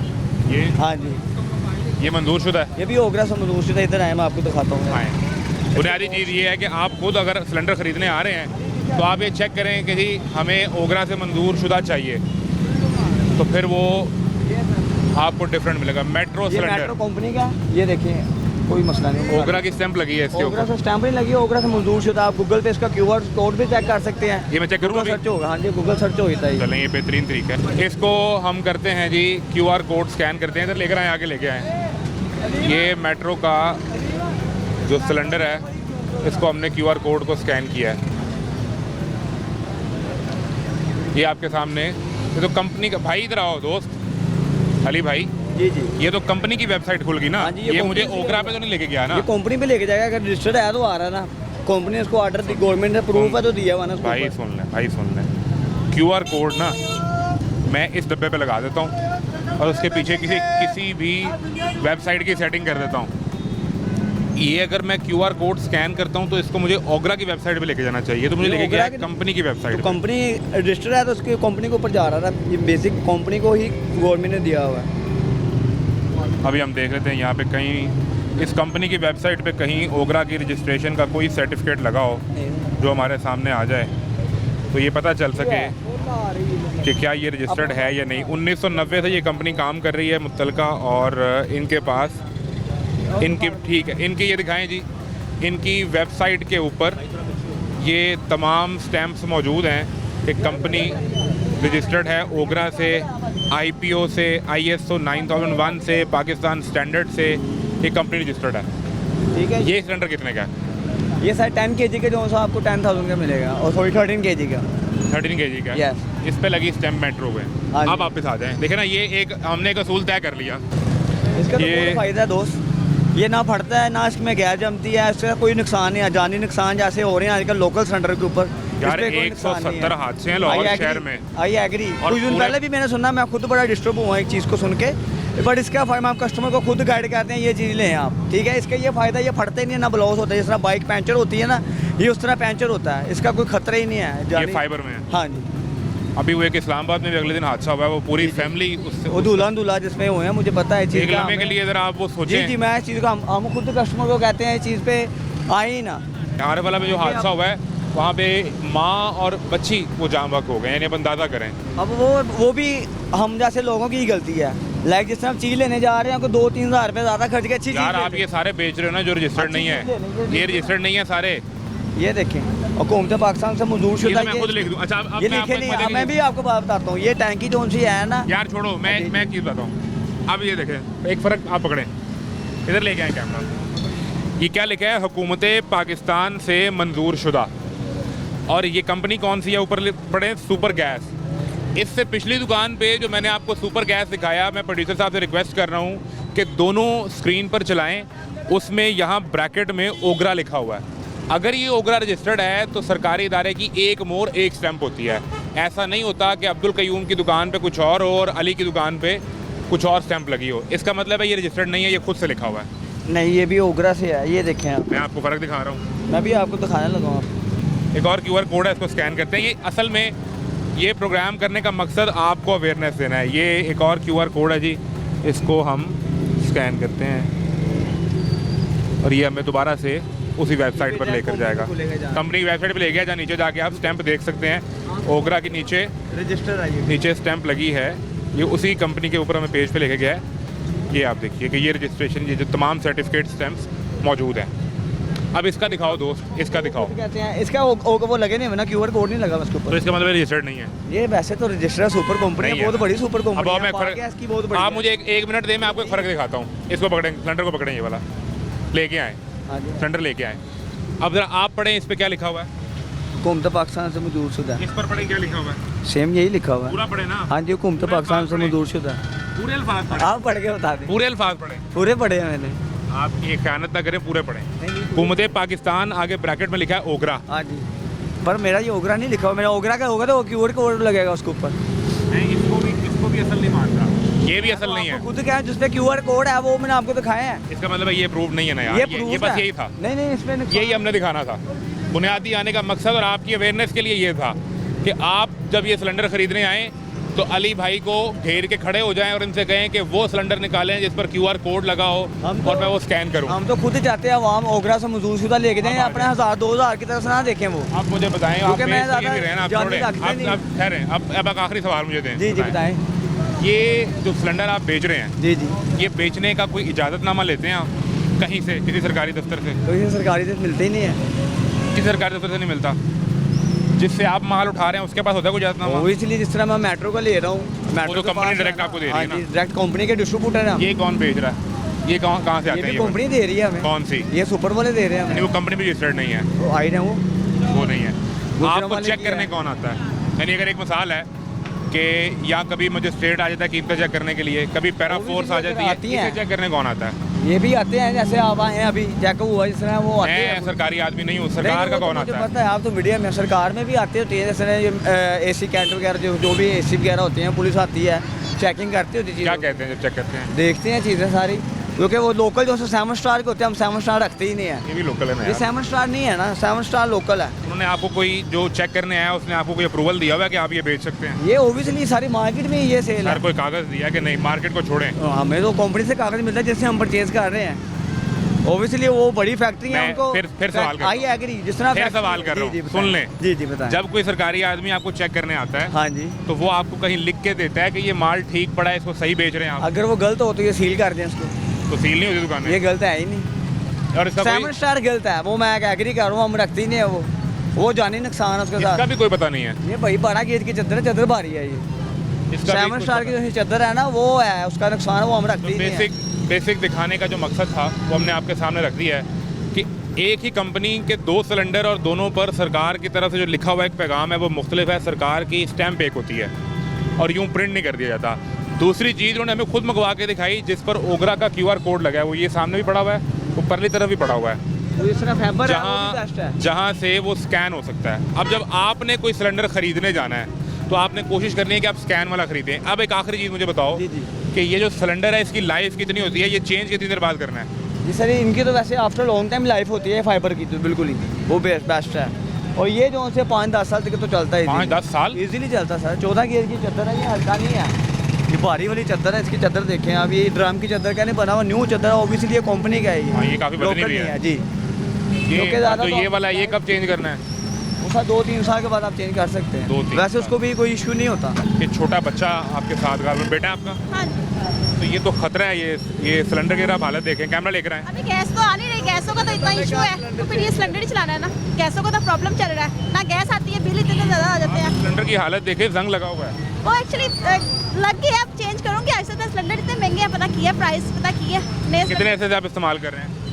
ये हाँ जी, ये मंजूर शुदा है? ये भी ओगरा से मंजूर शुदा। इधर आए, मैं आपको दिखाता हूँ। आए। बुनियादी चीज़ ये है कि आप खुद अगर सिलेंडर ख़रीदने आ रहे हैं तो आप ये चेक करें कि जी हमें ओगरा से मंजूर शुदा चाहिए, तो फिर वो आपको डिफरेंट मिलेगा। मेट्रो ये सिलेंडर मेट्रो कंपनी का, ये देखिए कोई मसला नहीं। ओगरा की स्टैंप लगी है इसके ओगरा ऊपर। से स्टैंप नहीं लगी, ओगरा से मंजूर शुदा। आप गूगल पे इसका QR कोड भी चेक कर सकते हैं। ये मैं चेक करूँ गूगल सर्च होगा, हाँ जी गूगल सर्च होता है। चलें, ये बेहतरीन तरीका है। इसको हम करते हैं जी QR कोड स्कैन करते हैं, इधर लेकर आए, आगे लेके आए। ये मेट्रो का जो सिलेंडर है इसको हमने QR कोड को स्कैन किया है। ये आपके सामने, ये तो कंपनी का, भाई इधर आओ दोस्त, अली भाई जी जी, ये तो कंपनी की वेबसाइट खुल गई ना। हाँ जी, ये ये मुझे कंपनी ओगरा पे तो नहीं लेके गया ना। ये कंपनी पे लेके जाएगा, अगर रजिस्टर्ड है तो आ रहा है ना। कंपनी ने इसको ऑर्डर दी, गवर्नमेंट ने प्रूफ है तो दिया हुआ ना उसके भाई ऊपर। सुन लें, भाई सुन लें, QR कोड ना मैं इस डब्बे पे लगा देता हूँ और उसके पीछे किसी भी वेबसाइट की सेटिंग कर देता हूँ। ये अगर मैं QR कोड स्कैन करता हूँ तो इसको मुझे ओगरा की वेबसाइट पे लेके जाना चाहिए, तो मुझे लेके गया कंपनी की वेबसाइट तो पे। कंपनी रजिस्टर्ड है तो उसकी कंपनी के ऊपर जा रहा था। ये बेसिक कंपनी को ही गवर्नमेंट ने दिया हुआ है। अभी हम देख लेते हैं यहाँ पे कहीं इस कंपनी की वेबसाइट पे कहीं ओगरा की रजिस्ट्रेशन का कोई सर्टिफिकेट लगा हो जो हमारे सामने आ जाए, तो ये पता चल सके कि क्या ये रजिस्टर्ड है या नहीं। 1990 से ये कंपनी काम कर रही है मुत्तलका, और इनके पास इनकी, ठीक है, इनकी ये दिखाएं जी, इनकी वेबसाइट के ऊपर ये तमाम स्टैम्प्स मौजूद हैं कि कंपनी रजिस्टर्ड है ओगरा से, IPO से, ISO 9001 से, पाकिस्तान स्टैंडर्ड से ये कंपनी रजिस्टर्ड है। ठीक है, ये सिलेंडर कितने का है? ये सर 10 kg के जो सा आपको 10,000 का मिलेगा, और सॉरी 13 kg का। 13 kg का। Yes. इस पे लगी स्टैम्प मेट्रो पे। हाँ जी। अब वापस आ जाएं, देखे ना, ये एक हमने एक असूल तय कर लिया। इसका तो ये- बहुत फायदा है दोस्त, ये ना फटता है ना इसमें गैस जमती है, इसका कोई नुकसान नहीं है। जानी नुकसान जैसे हो रहे हैं आजकल लोकल सिलेंडर के ऊपर, यार 170 हादसे हैं लाहौर शहर में। I agree. और कुछ दिन पूरे- पहले भी मैंने सुना, मैं खुद बड़ा डिस्टर्ब हुआ एक चीज़ को सुन के, बट इसका फायदा आप कस्टमर को खुद गाइड करते हैं, ये चीज़ लें आप, ठीक है। इसका ये फ़ायदा, ये फटते नहीं है, ना ब्लॉस होता है। जिस तरह बाइक पंचर होती है ना, ये उस तरह पंचर होता है, इसका कोई खतरा ही नहीं है। ये जानी- फाइबर में है। हाँ जी, अभी वो एक इस्लामाबाद में भी अगले दिन हादसा हुआ है, वो पूरी फैमिली उससे वो दूल्हा जिसमें हुए हैं, मुझे पता है एक चीज़ का। लम्हे के लिए अगर आप वो जी सोचें, जी, मैं इस चीज़ का हम खुद कस्टमर को कहते हैं, इस चीज़ पे आए ही ना। आरे वाला में जो हादसा हुआ है वहाँ पे माँ और बच्ची वो जाम वक्त हो गए, यानी आप अंदाज़ा करें। अब वो भी हम जैसे लोगों की ही गलती है। लाइक जिस तरह हम चीज़ लेने जा रहे हैं, आपको 2-3 हज़ार रुपये ज़्यादा खर्च के अच्छी चीज़ यार ले आप लें। ये सारे बेच रहे हो ना जो रजिस्टर्ड नहीं है, ये रजिस्टर्ड नहीं है सारे। ये देखें, और हुकूमत पाकिस्तान से मंजूर ये शुदा तो मैं खुद लिख दूँ। अच्छा अब ये मैं लिखे आपको नहीं, बताऊँ- मैं भी आपको बात बताता हूँ। ये टैंकी जो सी है ना, यार छोड़ो, मैं एक चीज़ बताऊँ। अब ये देखें, एक फ़र्क आप पकड़ें, इधर लेके आए कैमरा। ये क्या लिखा है? हुकूमत पाकिस्तान से मंजूर शुदा, और ये कंपनी कौन सी है? ऊपर पड़े सुपर गैस। इससे पिछली दुकान पे जो मैंने आपको सुपर गैस दिखाया, मैं प्रोड्यूसर साहब से रिक्वेस्ट कर रहा हूँ कि दोनों स्क्रीन पर चलाएं, उसमें यहाँ ब्रैकेट में ओगरा लिखा हुआ है। अगर ये ओगरा रजिस्टर्ड है तो सरकारी इदारे की एक मोहर एक स्टैंप होती है। ऐसा नहीं होता कि अब्दुल कयूम की दुकान पे कुछ और हो और अली की दुकान पे कुछ और स्टैंप लगी हो। इसका मतलब है ये रजिस्टर्ड नहीं है, ये खुद से लिखा हुआ है। नहीं, ये भी ओगरा से है, ये देखें आप। मैं आपको फ़र्क दिखा रहा हूँ। मैं भी आपको दिखाने लगा हूँ। एक और QR कोड है, इसको स्कैन करते हैं। ये असल में ये प्रोग्राम करने का मकसद आपको अवेयरनेस देना है। ये एक और QR कोड है जी, इसको हम स्कैन करते हैं और ये हमें दोबारा से उसी वेबसाइट पर लेकर जाएगा। कंपनी की वेबसाइट पर ले गया, जहाँ नीचे जाके आप स्टैंप देख सकते हैं। ओगरा के नीचे रजिस्टर है, नीचे स्टैंप लगी है, ये उसी कंपनी के ऊपर हमें पेज पे लेके गया है। ये आप देखिए कि ये रजिस्ट्रेशन, ये जो तमाम सर्टिफिकेट स्टैम्प्स मौजूद हैं। अब इसका दिखाओ दोस्त, इसका दिखाओ। कहते हैं इसका वो लगे नहीं, ना QR कोड नहीं लगा उसके तो ऊपर। इसका मतलब रजिस्टर्ड नहीं है। ये वैसे तो रजिस्टर सुपर कंपनी नहीं है, बहुत बड़ी सुपर अब कंपनी मैं है, इसकी बहुत बड़ी आप है। मुझे एक मिनट दें, मैं आपको एक फ़र्क दिखाता हूँ। इसको पकड़ें, सिलेंडर को पकड़ें, ये वाला लेके आए, हाँ जी, सिलेंडर लेके आए। अब जरा आप पढ़ें, इस पे क्या लिखा हुआ है? हुकूमत पाकिस्तान से मंजूर शुदा। इस पर पढ़ें क्या लिखा हुआ है? सेम यही लिखा हुआ है। पूरा पढ़े ना। हाँ जी, हुकूमत पूरे पाकिस्तान अल्फाज से पढ़े। मंजूर शुदा। पूरे अल्फाज पढ़े, आप पढ़ के बता दें। पूरे अल्फाज पढ़े। पूरे पढ़े हैं मैंने। आप ये ख़यानत ना करें, पूरे पढ़ें। हुकूमत पाकिस्तान, आगे ब्रैकेट में लिखा है ओगरा। हाँ जी, पर मेरा ये ओगरा नहीं लिखा हुआ। मेरा ओगरा का होगा तो QR कोड लगेगा उसके ऊपर। नहीं, इसको भी असल नहीं मानता, ये भी असल नहीं है। खुद क्या है, जिस पे QR कोड है वो मैंने आपको दिखाया है। इसका मतलब है ये प्रूफ नहीं है ना यार, ये ये बस यही था। नहीं, इसमें यही हमने दिखाना था। बुनियादी आने का मकसद और आपकी अवेयरनेस के लिए ये था कि आप जब ये सिलेंडर ख़रीदने आएँ तो अली भाई को घेर के खड़े हो जाएं और इनसे कहें कि वो सिलेंडर निकालें जिस पर QR कोड लगा हो और मैं वो स्कैन करूं। हम तो खुद चाहते हैं आवाम ओगरा से मजदूर शुदा लेके जाएं, अपने 1000-2000 की तरफ से ना देखें वो। आप मुझे बताएं, आप क्योंकि मैं मेरे ज़्यादा भी रहें, आप जान छोड़ें, नहीं रखते नहीं। आप ठहरें। अब एक आखिरी सवाल मुझे दें। जी जी बताएं। ये जो सिलेंडर आप बेच रहे हैं, जी जी, ये बेचने का कोई इजाज़तनामा लेते हैं आप कहीं से, किसी सरकारी दफ्तर से? तो ये सरकारी से मिलते ही नहीं है। किसी सरकारी दफ्तर से नहीं मिलता? जिससे आप माल उठा रहे हैं उसके पास होता है कोई इजाज़तनामा? वो इसलिए जिस तरह मैं मेट्रो का ले रहा हूँ, वो तो कंपनी डायरेक्ट आपको दे रही है ना? डायरेक्ट कंपनी के डिस्ट्रीब्यूटर हैं। ये कौन बेच रहा है? ये कहाँ से आते ये हैं? भी कंपनी दे रही है हमें। कौन सी? ये सुपर वाले दे रहे हैं यानी हमें। वो कंपनी भी रजिस्टर्ड नहीं है? वो आई ना वो नहीं है। दूसरे आपको वाले चेक की करने है। कौन आता है? यानी अगर एक मिसाल है कि या कभी मुझे स्टेट आ जाता है कीमतें चेक करने के लिए, कभी पैरा फोर्स आ जाती है, आती हैं। इसे चेक करने कौन आता है? ये भी आते हैं, जैसे आप आए हैं अभी चेक हुआ जिस तरह वो आते मैं हैं। सरकारी आदमी नहीं हूँ, नहीं, सरकार का वो तो कौन मुझे आता है? पता है, आप तो मीडिया में सरकार में भी आते होती है, जैसे AC कैंटर वगैरह जो भी AC वगैरह होते हैं, पुलिस आती है, चेकिंग करती होती है क्या चीज़ों। कहते हैं जब चेक करते हैं? देखते हैं चीज़ें सारी, क्योंकि वो लोकल जो 7 स्टार के होते हैं, हम 7 स्टार रखते ही नहीं है। ये भी लोकल है ना ये यार? 7 स्टार नहीं है ना, 7 स्टार लोकल है। उन्होंने आपको कोई जो चेक करने आया उसने आपको कोई अप्रूवल दिया हुआ है कि आप ये बेच सकते हैं? ये ओबियसली सारी मार्केट में ये सेल है। सर कोई कागज़ दिया कि नहीं, मार्केट को छोड़ें? हमें तो कंपनी से कागज मिलता है जिससे हम परचेज कर रहे हैं। ओबियसली वो बड़ी फैक्ट्री है, मैं उनको फिर सवाल कर आई रहा हूं। एग्री जिस तरह फिर फैक्ट्री- सवाल कर रहा जी, हूं, बताएं। सुन लें। जी जी बताएं। जब कोई सरकारी आदमी आपको चेक करने आता है, हाँ जी, तो वो आपको कहीं लिख के देता है कि ये माल ठीक पड़ा है, इसको सही बेच रहे हैं आप, अगर वो गलत हो तो ये सील कर दें उसको। तो सील नहीं होती दुकान ये गलत है ही नहीं। और इसका 7 स्टार गलत है, वो मैं एग्री कर रहा हूँ, हम रखते ही नहीं है वो जानी नुकसान है उसके इसका साथ। भी कोई पता नहीं है? ये भाई 12 गेज की चादर है, चादर भारी है ये। इसका भी 7 कुछ स्टार की पता जो चादर है ना, वो है उसका नुकसान है, वो हम रखते नहीं। ही नहीं है। तो बेसिक दिखाने का जो मकसद था वो हमने आपके सामने रख दिया है कि एक ही कंपनी के 2 सिलेंडर और दोनों पर सरकार की तरफ से जो लिखा हुआ एक पैगाम है वो मुख्तलिफ है, सरकार की स्टैम्प एक होती है और यूँ प्रिंट नहीं कर दिया जाता। दूसरी चीज़ उन्होंने हमें खुद मंगवा के दिखाई जिस पर ओगरा का QR कोड लगा है, वो ये सामने भी पड़ा हुआ है, वो परली तरफ भी पड़ा हुआ है, तो इस तरह फाइबर है, वो भी बेस्ट है। जहाँ से वो स्कैन हो सकता है। अब जब आपने कोई सिलेंडर खरीदने जाना है तो आपने कोशिश करनी है कि आप स्कैन वाला खरीदें। अब एक आखिरी चीज़ मुझे बताओ जी, जी। कि ये जो सिलेंडर है इसकी लाइफ कितनी होती है, ये चेंज कितनी देर बाद करना है? जी सर, इनकी तो वैसे आफ्टर लॉन्ग टाइम लाइफ होती है फाइबर की, तो बिल्कुल ही वो बेस्ट है। और ये जो से 5-10 साल तक तो चलता है, 5-10 साल इजीली चलता है सर। 14 गेज की चादर है, ये हल्का नहीं है, ये भारी वाली चादर है। इसकी चादर देखें आप, ये ड्रम की चादर का नहीं बना हुआ, न्यू चादर है, ऑब्वियसली ये कंपनी का है। हाँ, ये काफ़ी बदली Local भी नहीं है। जी। ये क्योंकि ज़्यादा तो तो ये वाला ये कब चेंज करना है? उसका 2-3 साल के बाद आप चेंज कर सकते हैं। 2-3 वैसे साल। उसको भी कोई इशू नहीं होता। ये छोटा बच्चा आपके साथ घर में बेटा है आपका, हाँ जी। तो ये तो खतरा है। ये सिलेंडर की आप हालत देखें, कैमरा लेकर आए। अभी गैस तो आ नहीं रही, गैसों का तो इतना इशू है, तो फिर ये सिलेंडर ही चलाना है ना। गैसों का तो प्रॉब्लम चल रहा है ना, गैस आती है, बिल इतने ज़्यादा आ जाते हैं। सिलेंडर की हालत देखे, जंग लगा हुआ है। वो एक्चुअली लग गई है, अब चेंज करूँगी। ऐसे तो सिलेंडर इतने महंगे हैं, पता किया प्राइस, पता किया नए कितने ऐसे से आप इस्तेमाल कर रहे हैं?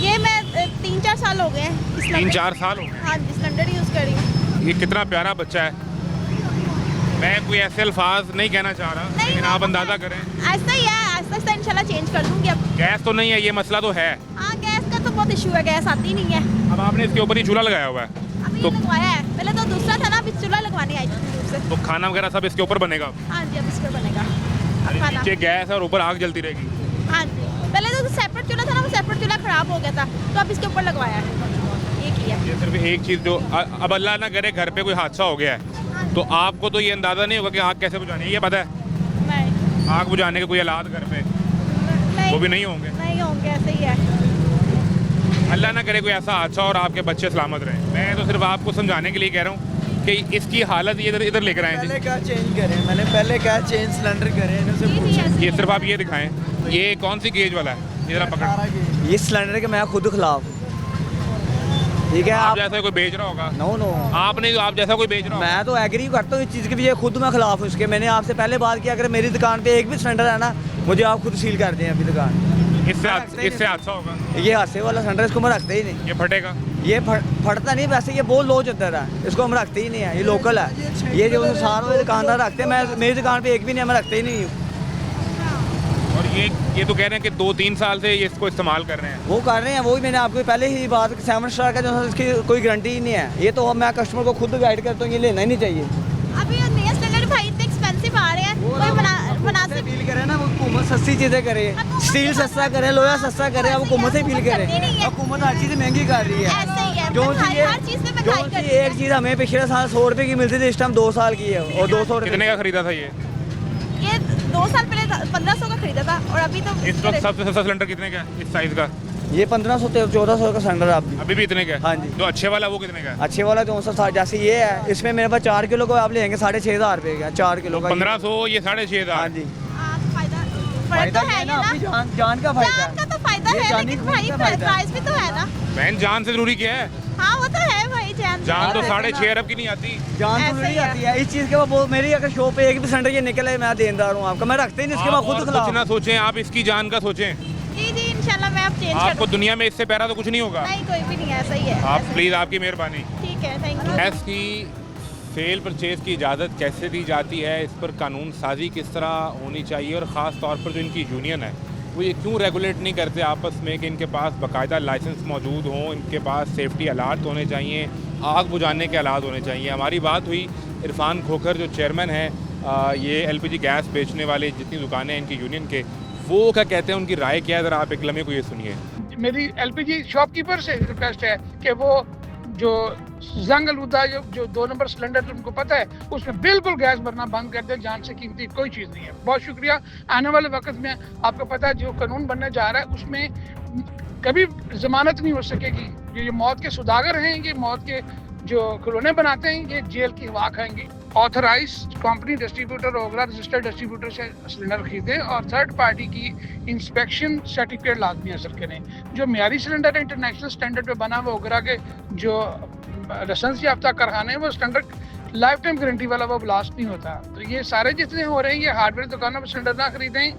ये मैं 3-4 साल हो गए हैं इस सिलेंडर- 3-4 साल हो गए? हाँ जी, सिलेंडर यूज़ कर रही हूँ। ये कितना प्यारा बच्चा है। मैं कोई ऐसे अल्फाज नहीं कहना चाह रहा, नहीं, लेकिन आप अंदाज़ा करें। ऐसा ही है, आहिस्ता इंशाल्लाह चेंज कर दूँगी अब। गैस तो नहीं है, ये मसला तो है। हाँ, गैस का तो बहुत इशू है, गैस आती नहीं है। अब आपने इसके ऊपर ही चूल्हा लगाया हुआ है, अभी तो ये लगवाया है, पहले तो दूसरा था ना, अभी चूल्हा लगवाने आई थी दूर से। तो खाना वगैरह सब इसके ऊपर बनेगा? हाँ जी, अब इस पर बनेगा अब खाना। नीचे गैस है और ऊपर आग जलती रहेगी। हाँ जी, पहले तो सेपरेट चूल्हा था ना, वो सेपरेट चूल्हा खराब हो गया था, तो अब इसके ऊपर लगवाया है, ये किया। ये सिर्फ एक चीज़ जो अब अल्लाह ना करे घर पे कोई हादसा हो गया है तो आपको तो ये अंदाज़ा नहीं होगा कि आग कैसे बुझानी है, ये पता है? नहीं आग बुझाने के कोई हालात घर पे वो भी नहीं होंगे। नहीं होंगे, ऐसे ही है। अल्लाह ना करे कोई ऐसा हादसा और आपके बच्चे सलामत रहें। मैं तो सिर्फ आपको समझाने के लिए कह रहा हूँ कि इसकी हालत ये इधर लेकर आए थे। क्या चेंज करें, मैंने पहले क्या चेंज सिलेंडर करें इनसे जी, जी, ऐसे ये ही सिर्फ आप ये दिखाएं, ये कौन सी गेज वाला है, ये जरा पकड़। ये सिलेंडर के मैं खुद खिलाफ हूँ, ठीक है। आप आप जैसा कोई बेच रहा होगा? नो आपने आप जैसा कोई बेच रहा होगा? मैं तो एग्री करता हूँ इस चीज़ के भी, ये खुद मैं खिलाफ हूँ इसके। मैंने आपसे पहले बात की, अगर मेरी दुकान पे एक भी सिलेंडर है ना, मुझे आप खुद सील कर दें अभी दुकान। इससे हादसा होगा। ये हादसे वाला सिलेंडर, इसको मैं रखते ही नहीं। ये फटेगा? ये फटता नहीं, वैसे ये बहुत लो चादर है, इसको हम रखते ही नहीं है, ये लोकल है। ये जो सारे दुकानदार रखते हैं, मैं मेरी दुकान पे एक भी नहीं है, मैं रखते ही नहीं हूँ। और ये तो कह रहे हैं कि 2-3 साल से ये इसको इस्तेमाल कर रहे हैं। वो कर रहे हैं, वो भी मैंने आपको पहले ही बात, 7 स्टार का जो है इसकी कोई गारंटी ही नहीं है। ये तो मैं कस्टमर को खुद गाइड करता हूँ, ये लेना ही नहीं चाहिए। अभी नए सिलेंडर भाई इतने एक्सपेंसिव आ रहे हैं, कोई मुनासिब अपील करें ना, वो हुकूमत सस्ती चीज़ें करे, स्टील सस्ता करे, लोहा सस्ता करे, अब हुकूमत से अपील करे। करती नहीं है। हुकूमत हर चीज़ महंगी कर रही है। ऐसे ही है, जो महंगाई चीज़ हर चीज़ में जो महंगाई कर चीज़ रही है। एक चीज़ हमें पिछले साल 100 रुपये की मिलती थी, इस टाइम 2 साल की है और 200 रुपये। कितने का खरीदा था ये? ये 2 साल पहले 1500 का खरीदा था और अभी तो इस वक्त सबसे सस्ता सिलेंडर कितने का है इस साइज का? ये 1500-1400 का सिलेंडर है अभी। अभी भी इतने का है? हाँ जी। जो अच्छे वाला वो कितने का है? अच्छे वाला 260, जैसे ये है, इसमें मेरे पास 4 किलो को आप लेंगे 6500 रुपये का, 4 किलो का। 1500, ये 6500। हाँ जी। फायदा फायदा तो है है ना, ना, अपनी जान का फायदा जान का है। तो फायदा ये है, जानी लेकिन खून भाई का फायदा है। प्राइस भी तो है ना। बहन जान से जरूरी क्या है? हाँ वो तो है भाई, जान तो है 6.5 ना। अरब की नहीं आती। जान ऐसे तो ही नहीं है। आती है इस चीज़ के बाद। वो मेरी अगर शॉप पे एक भी सिलेंडर ये निकले, मैं देनदार हूँ आपका, मैं रखते ही नहीं, इसके आप बाद और खुद कुछ खिलाओ। ना सोचें, आप इसकी जान का सोचें। जी जी इंशाल्लाह मैं अब चेंज कर आपको दुनिया में इससे प्यारा तो कुछ नहीं होगा। नहीं कोई भी नहीं है, सही है। आप ऐसे। प्लीज़, आपकी मेहरबानी। ठीक है, थैंक यू। गैस की सेल परचेज की इजाज़त कैसे दी जाती है, इस पर कानून साजी किस तरह होनी चाहिए, और ख़ास तौर पर जो इनकी यूनियन है वो ये क्यों रेगुलेट नहीं करते आपस में कि इनके पास बाकायदा लाइसेंस मौजूद हों, इनके पास सेफ्टी अलार्ट होने चाहिए, आग बुझाने के अलार्ट होने चाहिए। हमारी बात हुई इरफान खोखर जो चेयरमैन है ये एलपीजी गैस बेचने वाले जितनी दुकानें हैं इनकी यूनियन के, वो क्या कहते हैं, उनकी राय क्या है, ज़रा आप एक लम्हे को ये सुनिए। मेरी एलपीजी शॉपकीपर से रिक्वेस्ट है कि वो जो जंग आलूदा जो 2 नंबर सिलेंडर उनको पता है उसमें बिल्कुल गैस भरना बंद कर दे। जान से कीमती कोई चीज़ नहीं है। बहुत शुक्रिया। आने वाले वक्त में आपको पता है जो कानून बनने जा रहा है उसमें कभी जमानत नहीं हो सकेगी। ये जो मौत के सौदागर हैं, ये मौत के जो खिलौने बनाते हैं, ये जेल की हवा खाएंगे। ऑथराइज कंपनी डिस्ट्रीब्यूटर होगा, रजिस्टर्ड डिस्ट्रीब्यूटर से सिलेंडर खरीदें और थर्ड पार्टी की इंस्पेक्शन सर्टिफिकेट लाजमी हासिल करें। जो मियारी सिलेंडर है इंटरनेशनल स्टैंडर्ड पे बना हुआ ओगरा के जो लाइसेंस याफ्ता कारखाने हैं वो स्टैंडर्ड लाइफ टाइम गारंटी वाला वो ब्लास्ट नहीं होता। तो ये सारे जितने हो रहे हैं ये हार्डवेयर दुकानों में सिलेंडर ना खरीदें।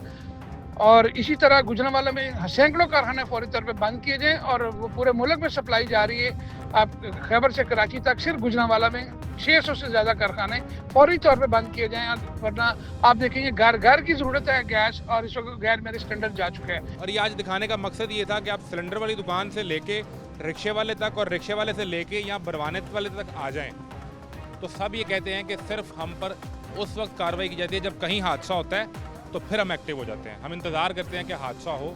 और इसी तरह गुजरांवाला में सैकड़ों कारखाने फौरी तौर पे बंद किए जाएं और वो पूरे मुल्क में सप्लाई जा रही है। आप खैबर से कराची तक सिर्फ गुजरांवाला में 600 से ज़्यादा कारखाने फौरी तौर पे बंद किए जाएं, वरना आप देखेंगे घर घर की ज़रूरत है गैस, और इस वक्त गैर मेरे सिलेंडर जा चुका है। और ये आज दिखाने का मकसद ये था कि आप सिलेंडर वाली दुकान से लेके रिक्शे वाले तक और रिक्शे वाले से लेके यहाँ भरवाने वाले तक आ जाएं, तो सब ये कहते हैं कि सिर्फ हम पर उस वक्त कार्रवाई की जाती है जब कहीं हादसा होता है, तो फिर हम एक्टिव हो जाते हैं। हम इंतज़ार करते हैं कि हादसा हो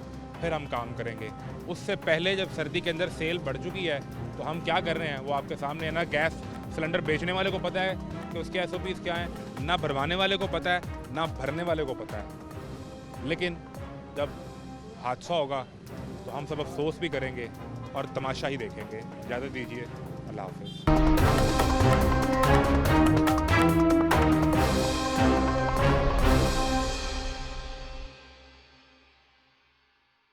फिर हम काम करेंगे। उससे पहले जब सर्दी के अंदर सेल बढ़ चुकी है तो हम क्या कर रहे हैं वो आपके सामने है ना। गैस सिलेंडर बेचने वाले को पता है कि उसके SOPs क्या हैं, ना भरवाने वाले को पता है, ना भरने वाले को पता है। लेकिन जब हादसा होगा तो हम सब अफसोस भी करेंगे और तमाशा ही देखेंगे। इजाज़त दीजिए, अल्लाह हाफ़िज़।